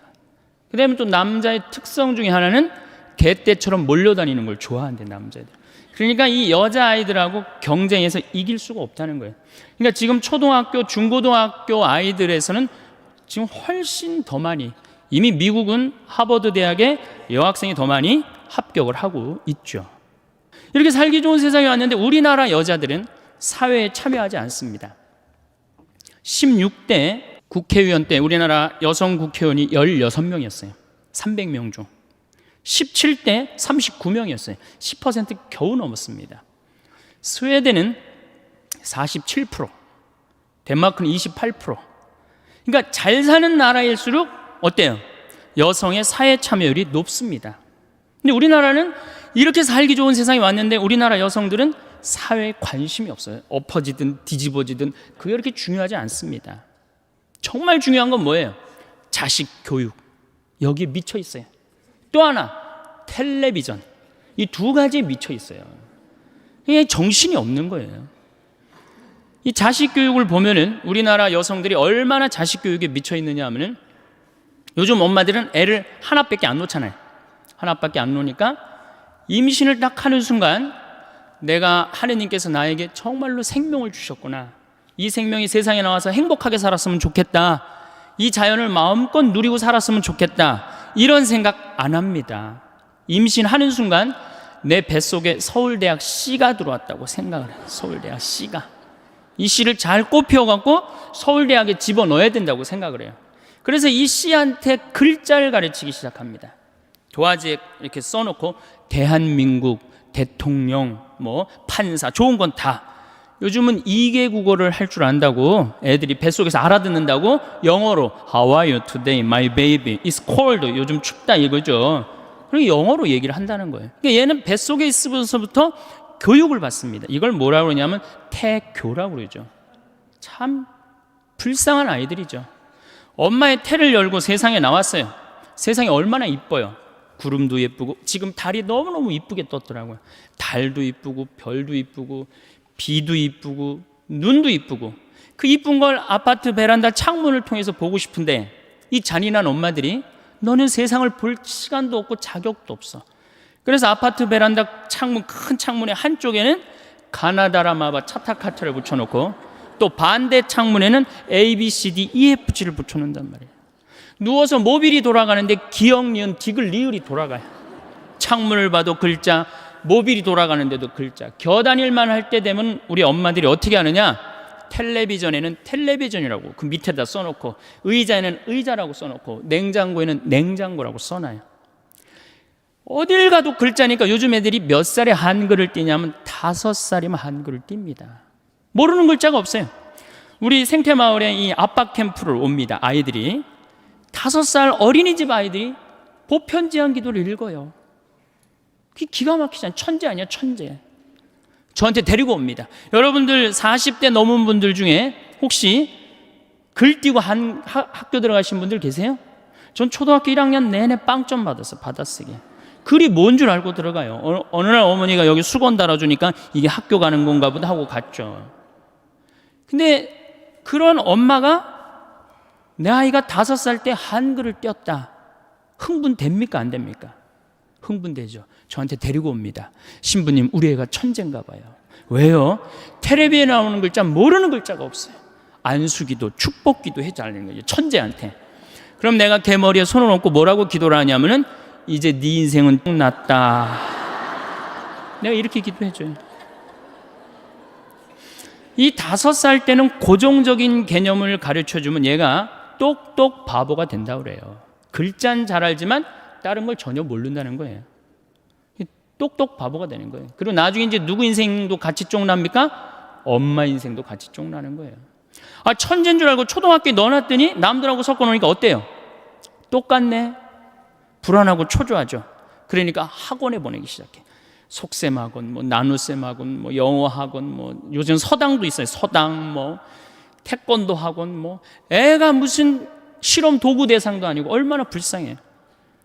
그 다음에 또 남자의 특성 중에 하나는 개떼처럼 몰려다니는 걸 좋아한대, 남자애들. 그러니까 이 여자아이들하고 경쟁해서 이길 수가 없다는 거예요. 그러니까 지금 초등학교, 중고등학교 아이들에서는 지금 훨씬 더 많이, 이미 미국은 하버드 대학에 여학생이 더 많이 합격을 하고 있죠. 이렇게 살기 좋은 세상에 왔는데 우리나라 여자들은 사회에 참여하지 않습니다. 16대 국회의원 때 우리나라 여성 국회의원이 16명이었어요. 300명 중. 17대 39명이었어요. 10% 겨우 넘었습니다. 스웨덴은 47%, 덴마크는 28%. 그러니까 잘 사는 나라일수록 어때요? 여성의 사회 참여율이 높습니다. 근데 우리나라는 이렇게 살기 좋은 세상에 왔는데 우리나라 여성들은 사회에 관심이 없어요. 엎어지든 뒤집어지든 그게 그렇게 중요하지 않습니다. 정말 중요한 건 뭐예요? 자식 교육. 여기에 미쳐 있어요. 또 하나, 텔레비전. 이 두 가지에 미쳐 있어요. 이게 정신이 없는 거예요. 이 자식 교육을 보면은 우리나라 여성들이 얼마나 자식 교육에 미쳐 있느냐 하면은 요즘 엄마들은 애를 하나밖에 안 놓잖아요. 하나밖에 안 놓으니까 임신을 딱 하는 순간 내가 하느님께서 나에게 정말로 생명을 주셨구나. 이 생명이 세상에 나와서 행복하게 살았으면 좋겠다. 이 자연을 마음껏 누리고 살았으면 좋겠다. 이런 생각 안 합니다. 임신하는 순간 내 뱃속에 서울대학 C가 들어왔다고 생각을 해요. 서울대학 C가. 이 C를 잘 꼽혀갖고 서울대학에 집어넣어야 된다고 생각을 해요. 그래서 이 C한테 글자를 가르치기 시작합니다. 도화지에 이렇게 써놓고 대한민국, 대통령, 뭐 판사, 좋은 건 다. 요즘은 2개 국어를 할 줄 안다고 애들이 뱃속에서 알아듣는다고 영어로 How are you today, my baby? It's cold. 요즘 춥다 이거죠. 그리고 영어로 얘기를 한다는 거예요. 그러니까 얘는 뱃속에 있으면서부터 교육을 받습니다. 이걸 뭐라고 그러냐면 태교라고 그러죠. 참 불쌍한 아이들이죠. 엄마의 태를 열고 세상에 나왔어요. 세상이 얼마나 이뻐요. 구름도 예쁘고 지금 달이 너무너무 이쁘게 떴더라고요. 달도 이쁘고 별도 이쁘고 비도 이쁘고 눈도 이쁘고 그 이쁜 걸 아파트 베란다 창문을 통해서 보고 싶은데 이 잔인한 엄마들이 너는 세상을 볼 시간도 없고 자격도 없어. 그래서 아파트 베란다 창문, 큰 창문의 한쪽에는 가나다라마바 차타카트를 붙여놓고 또 반대 창문에는 A, B, C, D, E, F, G를 붙여놓는단 말이에요. 누워서 모빌이 돌아가는데 기역, 니은, 디귿, 리을이 돌아가요. 창문을 봐도 글자, 모빌이 돌아가는데도 글자. 겨다닐만 할 때 되면 우리 엄마들이 어떻게 하느냐? 텔레비전에는 텔레비전이라고 그 밑에다 써놓고, 의자에는 의자라고 써놓고, 냉장고에는 냉장고라고 써놔요. 어딜 가도 글자니까 요즘 애들이 몇 살에 한글을 띄냐면 5살이면 한글을 띱니다. 모르는 글자가 없어요. 우리 생태마을에 이 아빠 캠프를 옵니다. 아이들이 5살 어린이집 아이들이 보편제한 기도를 읽어요. 그게 기가 막히잖아요. 천재 아니야, 천재. 저한테 데리고 옵니다. 여러분들 40대 넘은 분들 중에 혹시 글 띄고 학교 들어가신 분들 계세요? 전 초등학교 1학년 내내 빵점 받았어, 받아쓰기. 글이 뭔 줄 알고 들어가요. 어느 날 어머니가 여기 수건 달아주니까 이게 학교 가는 건가 보다 하고 갔죠. 근데 그런 엄마가 내 아이가 5살 때 한글을 띄었다. 흥분됩니까? 안 됩니까? 흥분되죠. 저한테 데리고 옵니다. 신부님, 우리 애가 천재인가 봐요. 왜요? 텔레비에 나오는 글자 모르는 글자가 없어요. 안수기도 축복기도 해달라는 거죠. 천재한테. 그럼 내가 걔 머리에 손을 얹고 뭐라고 기도를 하냐면은 이제 네 인생은 끝났다. 내가 이렇게 기도해줘요. 이 5살 때는 고정적인 개념을 가르쳐주면 얘가 똑똑 바보가 된다고 그래요. 글자는 잘 알지만 다른 걸 전혀 모른다는 거예요. 똑똑 바보가 되는 거예요. 그리고 나중에 이제 누구 인생도 같이 쪽납니까? 엄마 인생도 같이 쪽나는 거예요. 아, 천재인 줄 알고 초등학교에 넣어놨더니 남들하고 섞어놓으니까 어때요? 똑같네. 불안하고 초조하죠. 그러니까 학원에 보내기 시작해. 속셈 학원, 뭐 나눗셈 학원, 뭐 영어 학원, 뭐 요즘 서당도 있어요. 서당, 뭐 태권도 학원, 뭐 애가 무슨 실험 도구 대상도 아니고 얼마나 불쌍해요.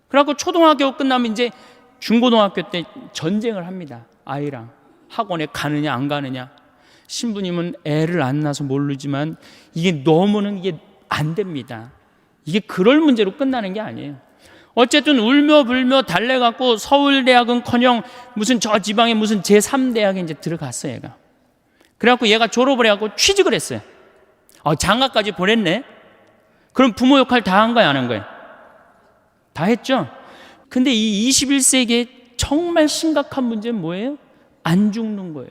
그래갖고 초등학교 끝나면 이제 중고등학교 때 전쟁을 합니다. 아이랑 학원에 가느냐 안 가느냐. 신부님은 애를 안 낳아서 모르지만 이게 너무는 이게 안 됩니다. 이게 그럴 문제로 끝나는 게 아니에요. 어쨌든 울며 불며 달래갖고 서울대학은커녕 무슨 저 지방에 무슨 제3대학에 이제 들어갔어요, 얘가. 그래갖고 얘가 졸업을 해갖고 취직을 했어요. 장가까지 보냈네? 그럼 부모 역할 다 한 거야, 안 한 거야? 다 했죠? 근데 이 21세기에 정말 심각한 문제는 뭐예요? 안 죽는 거예요.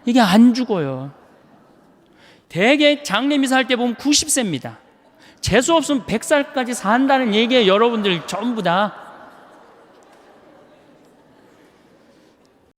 이게 안 죽어요. 대개 장례미사 할 때 보면 90세입니다. 재수 없으면 100살까지 산다는 얘기예요, 여러분들 전부 다.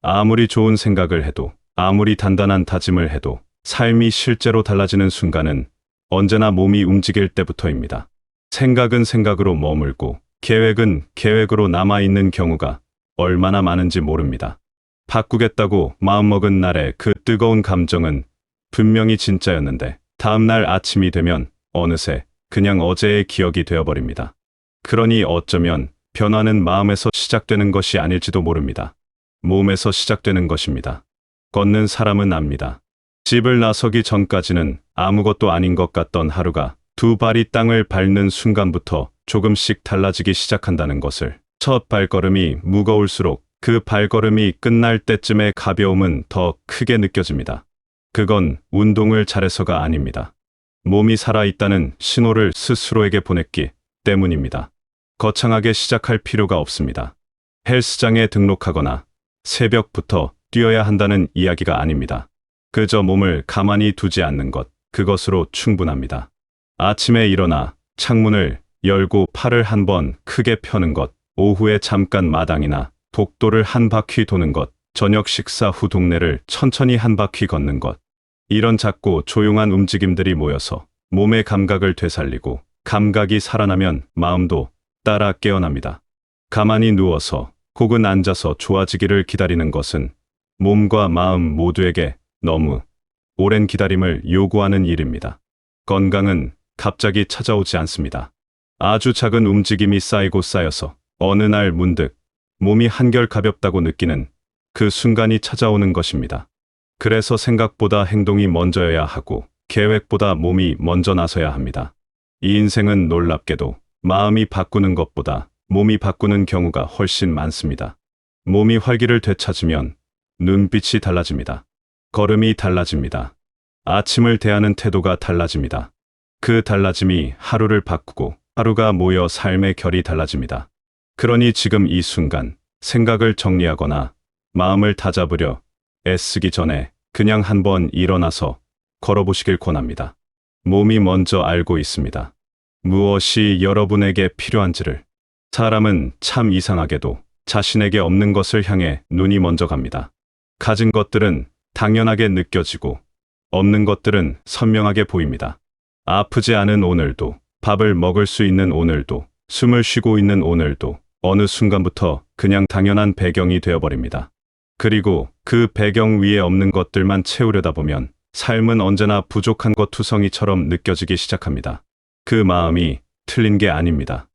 아무리 좋은 생각을 해도, 아무리 단단한 다짐을 해도 삶이 실제로 달라지는 순간은 언제나 몸이 움직일 때부터입니다. 생각은 생각으로 머물고 계획은 계획으로 남아있는 경우가 얼마나 많은지 모릅니다. 바꾸겠다고 마음먹은 날의 그 뜨거운 감정은 분명히 진짜였는데 다음날 아침이 되면 어느새 그냥 어제의 기억이 되어버립니다. 그러니 어쩌면 변화는 마음에서 시작되는 것이 아닐지도 모릅니다. 몸에서 시작되는 것입니다. 걷는 사람은 압니다. 집을 나서기 전까지는 아무것도 아닌 것 같던 하루가 두 발이 땅을 밟는 순간부터 조금씩 달라지기 시작한다는 것을. 첫 발걸음이 무거울수록 그 발걸음이 끝날 때쯤의 가벼움은 더 크게 느껴집니다. 그건 운동을 잘해서가 아닙니다. 몸이 살아있다는 신호를 스스로에게 보냈기 때문입니다. 거창하게 시작할 필요가 없습니다. 헬스장에 등록하거나 새벽부터 뛰어야 한다는 이야기가 아닙니다. 그저 몸을 가만히 두지 않는 것, 그것으로 충분합니다. 아침에 일어나 창문을 열고 팔을 한번 크게 펴는 것, 오후에 잠깐 마당이나 복도를 한 바퀴 도는 것, 저녁 식사 후 동네를 천천히 한 바퀴 걷는 것. 이런 작고 조용한 움직임들이 모여서 몸의 감각을 되살리고 감각이 살아나면 마음도 따라 깨어납니다. 가만히 누워서 혹은 앉아서 좋아지기를 기다리는 것은 몸과 마음 모두에게 너무 오랜 기다림을 요구하는 일입니다. 건강은 갑자기 찾아오지 않습니다. 아주 작은 움직임이 쌓이고 쌓여서 어느 날 문득 몸이 한결 가볍다고 느끼는 그 순간이 찾아오는 것입니다. 그래서 생각보다 행동이 먼저여야 하고 계획보다 몸이 먼저 나서야 합니다. 이 인생은 놀랍게도 마음이 바꾸는 것보다 몸이 바꾸는 경우가 훨씬 많습니다. 몸이 활기를 되찾으면 눈빛이 달라집니다. 걸음이 달라집니다. 아침을 대하는 태도가 달라집니다. 그 달라짐이 하루를 바꾸고 하루가 모여 삶의 결이 달라집니다. 그러니 지금 이 순간 생각을 정리하거나 마음을 다잡으려 애쓰기 전에 그냥 한번 일어나서 걸어보시길 권합니다. 몸이 먼저 알고 있습니다. 무엇이 여러분에게 필요한지를. 사람은 참 이상하게도 자신에게 없는 것을 향해 눈이 먼저 갑니다. 가진 것들은 당연하게 느껴지고 없는 것들은 선명하게 보입니다. 아프지 않은 오늘도, 밥을 먹을 수 있는 오늘도, 숨을 쉬고 있는 오늘도 어느 순간부터 그냥 당연한 배경이 되어버립니다. 그리고 그 배경 위에 없는 것들만 채우려다 보면 삶은 언제나 부족한 것 투성이처럼 느껴지기 시작합니다. 그 마음이 틀린 게 아닙니다.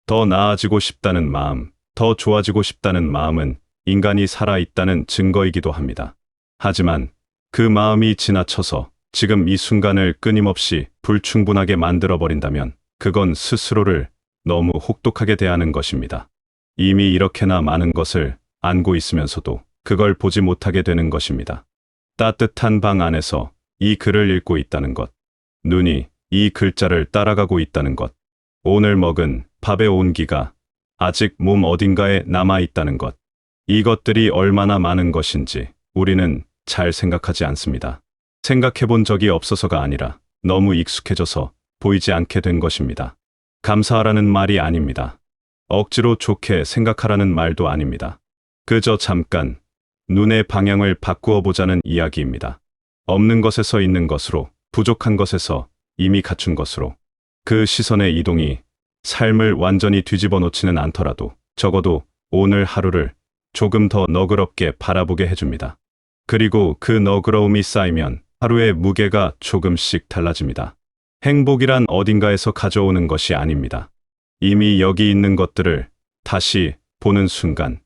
더 나아지고 싶다는 마음, 더 좋아지고 싶다는 마음은 인간이 살아있다는 증거이기도 합니다. 하지만 그 마음이 지나쳐서 지금 이 순간을 끊임없이 불충분하게 만들어버린다면 그건 스스로를 너무 혹독하게 대하는 것입니다. 이미 이렇게나 많은 것을 안고 있으면서도 그걸 보지 못하게 되는 것입니다. 따뜻한 방 안에서 이 글을 읽고 있다는 것, 눈이 이 글자를 따라가고 있다는 것, 오늘 먹은 밥의 온기가 아직 몸 어딘가에 남아있다는 것, 이것들이 얼마나 많은 것인지 우리는 잘 생각하지 않습니다. 생각해 본 적이 없어서가 아니라 너무 익숙해져서 보이지 않게 된 것입니다. 감사하라는 말이 아닙니다. 억지로 좋게 생각하라는 말도 아닙니다. 그저 잠깐 눈의 방향을 바꾸어 보자는 이야기입니다. 없는 것에서 있는 것으로, 부족한 것에서 이미 갖춘 것으로. 그 시선의 이동이 삶을 완전히 뒤집어 놓지는 않더라도 적어도 오늘 하루를 조금 더 너그럽게 바라보게 해줍니다. 그리고 그 너그러움이 쌓이면 하루의 무게가 조금씩 달라집니다. 행복이란 어딘가에서 가져오는 것이 아닙니다. 이미 여기 있는 것들을 다시 보는 순간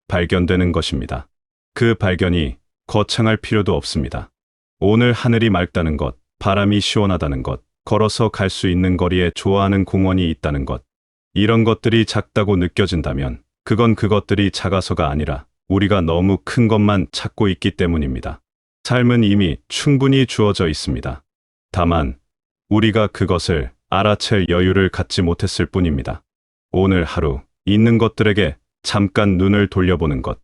발견되는 것입니다. 그 발견이 거창할 필요도 없습니다. 오늘 하늘이 맑다는 것, 바람이 시원하다는 것, 걸어서 갈 수 있는 거리에 좋아하는 공원이 있다는 것, 이런 것들이 작다고 느껴진다면 그건 그것들이 작아서가 아니라 우리가 너무 큰 것만 찾고 있기 때문입니다. 삶은 이미 충분히 주어져 있습니다. 다만 우리가 그것을 알아챌 여유를 갖지 못했을 뿐입니다. 오늘 하루 있는 것들에게 잠깐 눈을 돌려보는 것,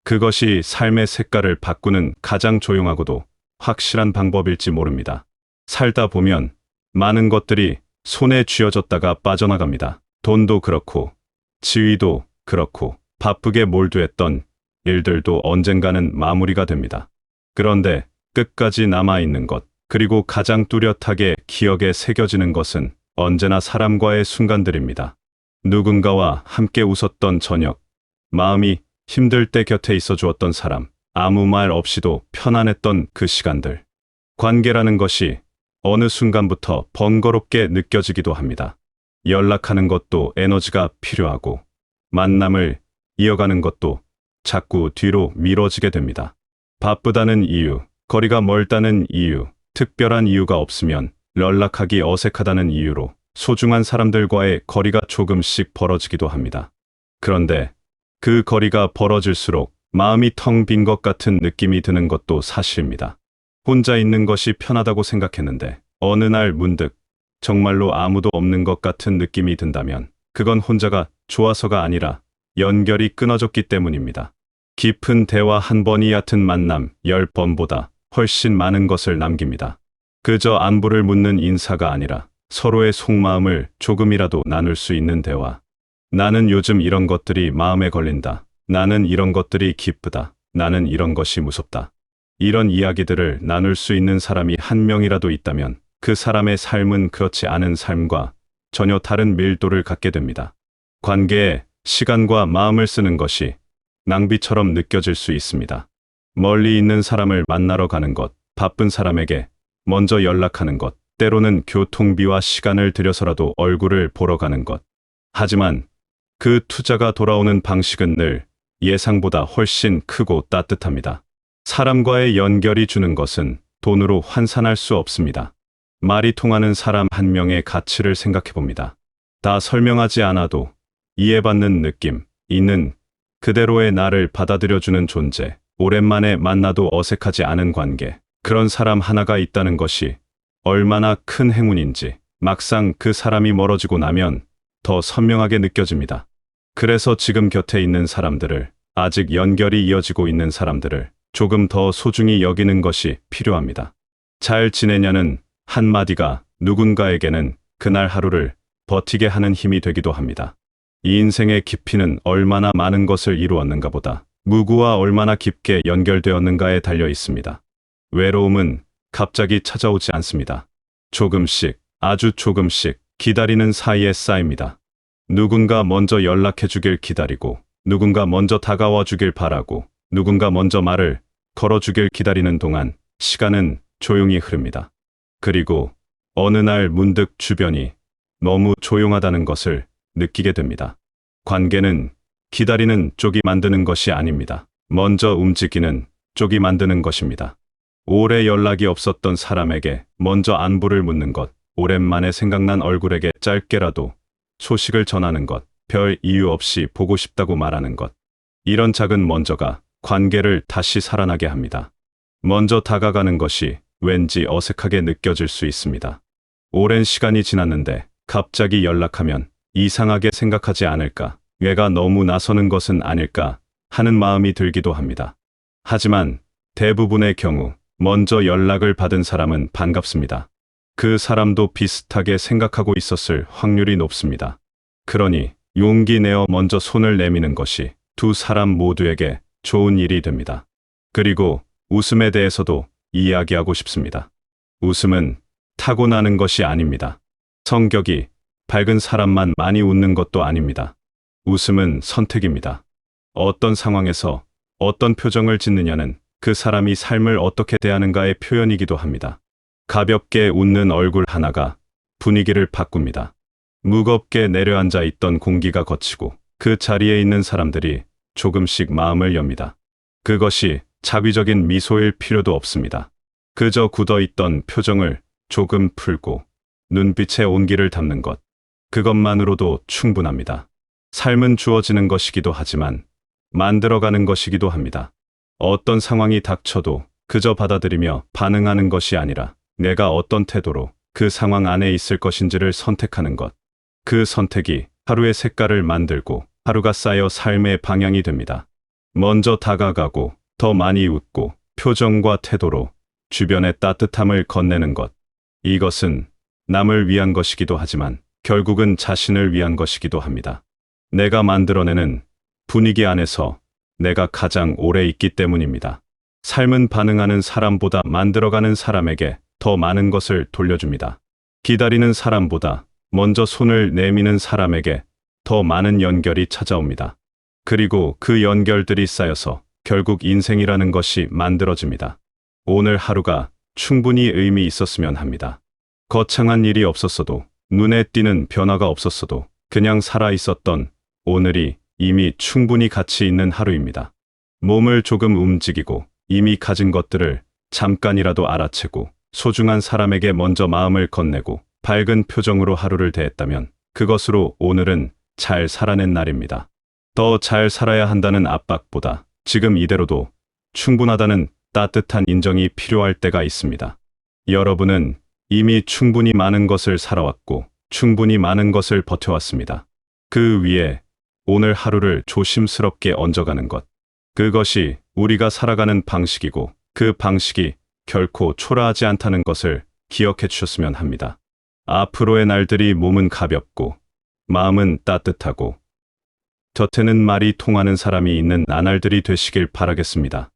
그것이 삶의 색깔을 바꾸는 가장 조용하고도 확실한 방법일지 모릅니다. 살다 보면 많은 것들이 손에 쥐어졌다가 빠져나갑니다. 돈도 그렇고 지위도 그렇고 바쁘게 몰두했던 일들도 언젠가는 마무리가 됩니다. 그런데 끝까지 남아있는 것, 그리고 가장 뚜렷하게 기억에 새겨지는 것은 언제나 사람과의 순간들입니다. 누군가와 함께 웃었던 저녁, 마음이 힘들 때 곁에 있어 주었던 사람, 아무 말 없이도 편안했던 그 시간들. 관계라는 것이 어느 순간부터 번거롭게 느껴지기도 합니다. 연락하는 것도 에너지가 필요하고 만남을 이어가는 것도 자꾸 뒤로 미뤄지게 됩니다. 바쁘다는 이유, 거리가 멀다는 이유, 특별한 이유가 없으면 연락하기 어색하다는 이유로 소중한 사람들과의 거리가 조금씩 벌어지기도 합니다. 그런데 그 거리가 벌어질수록 마음이 텅 빈 것 같은 느낌이 드는 것도 사실입니다. 혼자 있는 것이 편하다고 생각했는데 어느 날 문득 정말로 아무도 없는 것 같은 느낌이 든다면 그건 혼자가 좋아서가 아니라 연결이 끊어졌기 때문입니다. 깊은 대화 한 번이 얕은 만남 10번보다 훨씬 많은 것을 남깁니다. 그저 안부를 묻는 인사가 아니라 서로의 속마음을 조금이라도 나눌 수 있는 대화. 나는 요즘 이런 것들이 마음에 걸린다. 나는 이런 것들이 기쁘다. 나는 이런 것이 무섭다. 이런 이야기들을 나눌 수 있는 사람이 한 명이라도 있다면 그 사람의 삶은 그렇지 않은 삶과 전혀 다른 밀도를 갖게 됩니다. 관계에 시간과 마음을 쓰는 것이 낭비처럼 느껴질 수 있습니다. 멀리 있는 사람을 만나러 가는 것, 바쁜 사람에게 먼저 연락하는 것, 때로는 교통비와 시간을 들여서라도 얼굴을 보러 가는 것. 하지만 그 투자가 돌아오는 방식은 늘 예상보다 훨씬 크고 따뜻합니다. 사람과의 연결이 주는 것은 돈으로 환산할 수 없습니다. 말이 통하는 사람 한 명의 가치를 생각해 봅니다. 다 설명하지 않아도 이해받는 느낌, 있는 그대로의 나를 받아들여주는 존재, 오랜만에 만나도 어색하지 않은 관계, 그런 사람 하나가 있다는 것이 얼마나 큰 행운인지 막상 그 사람이 멀어지고 나면 더 선명하게 느껴집니다. 그래서 지금 곁에 있는 사람들을, 아직 연결이 이어지고 있는 사람들을 조금 더 소중히 여기는 것이 필요합니다. 잘 지내냐는 한마디가 누군가에게는 그날 하루를 버티게 하는 힘이 되기도 합니다. 이 인생의 깊이는 얼마나 많은 것을 이루었는가 보다 누구와 얼마나 깊게 연결되었는가에 달려 있습니다. 외로움은 갑자기 찾아오지 않습니다. 조금씩, 아주 조금씩 기다리는 사이에 쌓입니다. 누군가 먼저 연락해 주길 기다리고, 누군가 먼저 다가와 주길 바라고, 누군가 먼저 말을 걸어 주길 기다리는 동안 시간은 조용히 흐릅니다. 그리고 어느 날 문득 주변이 너무 조용하다는 것을 느끼게 됩니다. 관계는 기다리는 쪽이 만드는 것이 아닙니다. 먼저 움직이는 쪽이 만드는 것입니다. 오래 연락이 없었던 사람에게 먼저 안부를 묻는 것, 오랜만에 생각난 얼굴에게 짧게라도 소식을 전하는 것, 별 이유 없이 보고 싶다고 말하는 것. 이런 작은 먼저가 관계를 다시 살아나게 합니다. 먼저 다가가는 것이 왠지 어색하게 느껴질 수 있습니다. 오랜 시간이 지났는데 갑자기 연락하면 이상하게 생각하지 않을까, 내가 너무 나서는 것은 아닐까 하는 마음이 들기도 합니다. 하지만 대부분의 경우 먼저 연락을 받은 사람은 반갑습니다. 그 사람도 비슷하게 생각하고 있었을 확률이 높습니다. 그러니 용기 내어 먼저 손을 내미는 것이 두 사람 모두에게 좋은 일이 됩니다. 그리고 웃음에 대해서도 이야기하고 싶습니다. 웃음은 타고나는 것이 아닙니다. 성격이 밝은 사람만 많이 웃는 것도 아닙니다. 웃음은 선택입니다. 어떤 상황에서 어떤 표정을 짓느냐는 그 사람이 삶을 어떻게 대하는가의 표현이기도 합니다. 가볍게 웃는 얼굴 하나가 분위기를 바꿉니다. 무겁게 내려앉아 있던 공기가 걷히고 그 자리에 있는 사람들이 조금씩 마음을 엽니다. 그것이 자비적인 미소일 필요도 없습니다. 그저 굳어있던 표정을 조금 풀고 눈빛에 온기를 담는 것. 그것만으로도 충분합니다. 삶은 주어지는 것이기도 하지만 만들어가는 것이기도 합니다. 어떤 상황이 닥쳐도 그저 받아들이며 반응하는 것이 아니라 내가 어떤 태도로 그 상황 안에 있을 것인지를 선택하는 것. 그 선택이 하루의 색깔을 만들고 하루가 쌓여 삶의 방향이 됩니다. 먼저 다가가고 더 많이 웃고 표정과 태도로 주변의 따뜻함을 건네는 것. 이것은 남을 위한 것이기도 하지만 결국은 자신을 위한 것이기도 합니다. 내가 만들어내는 분위기 안에서 내가 가장 오래 있기 때문입니다. 삶은 반응하는 사람보다 만들어가는 사람에게 더 많은 것을 돌려줍니다. 기다리는 사람보다 먼저 손을 내미는 사람에게 더 많은 연결이 찾아옵니다. 그리고 그 연결들이 쌓여서 결국 인생이라는 것이 만들어집니다. 오늘 하루가 충분히 의미 있었으면 합니다. 거창한 일이 없었어도, 눈에 띄는 변화가 없었어도 그냥 살아 있었던 오늘이 이미 충분히 가치 있는 하루입니다. 몸을 조금 움직이고 이미 가진 것들을 잠깐이라도 알아채고 소중한 사람에게 먼저 마음을 건네고 밝은 표정으로 하루를 대했다면 그것으로 오늘은 잘 살아낸 날입니다. 더 잘 살아야 한다는 압박보다 지금 이대로도 충분하다는 따뜻한 인정이 필요할 때가 있습니다. 여러분은 이미 충분히 많은 것을 살아왔고 충분히 많은 것을 버텨왔습니다. 그 위에 오늘 하루를 조심스럽게 얹어가는 것. 그것이 우리가 살아가는 방식이고 그 방식이 결코 초라하지 않다는 것을 기억해 주셨으면 합니다. 앞으로의 날들이 몸은 가볍고 마음은 따뜻하고 곁에는 말이 통하는 사람이 있는 나날들이 되시길 바라겠습니다.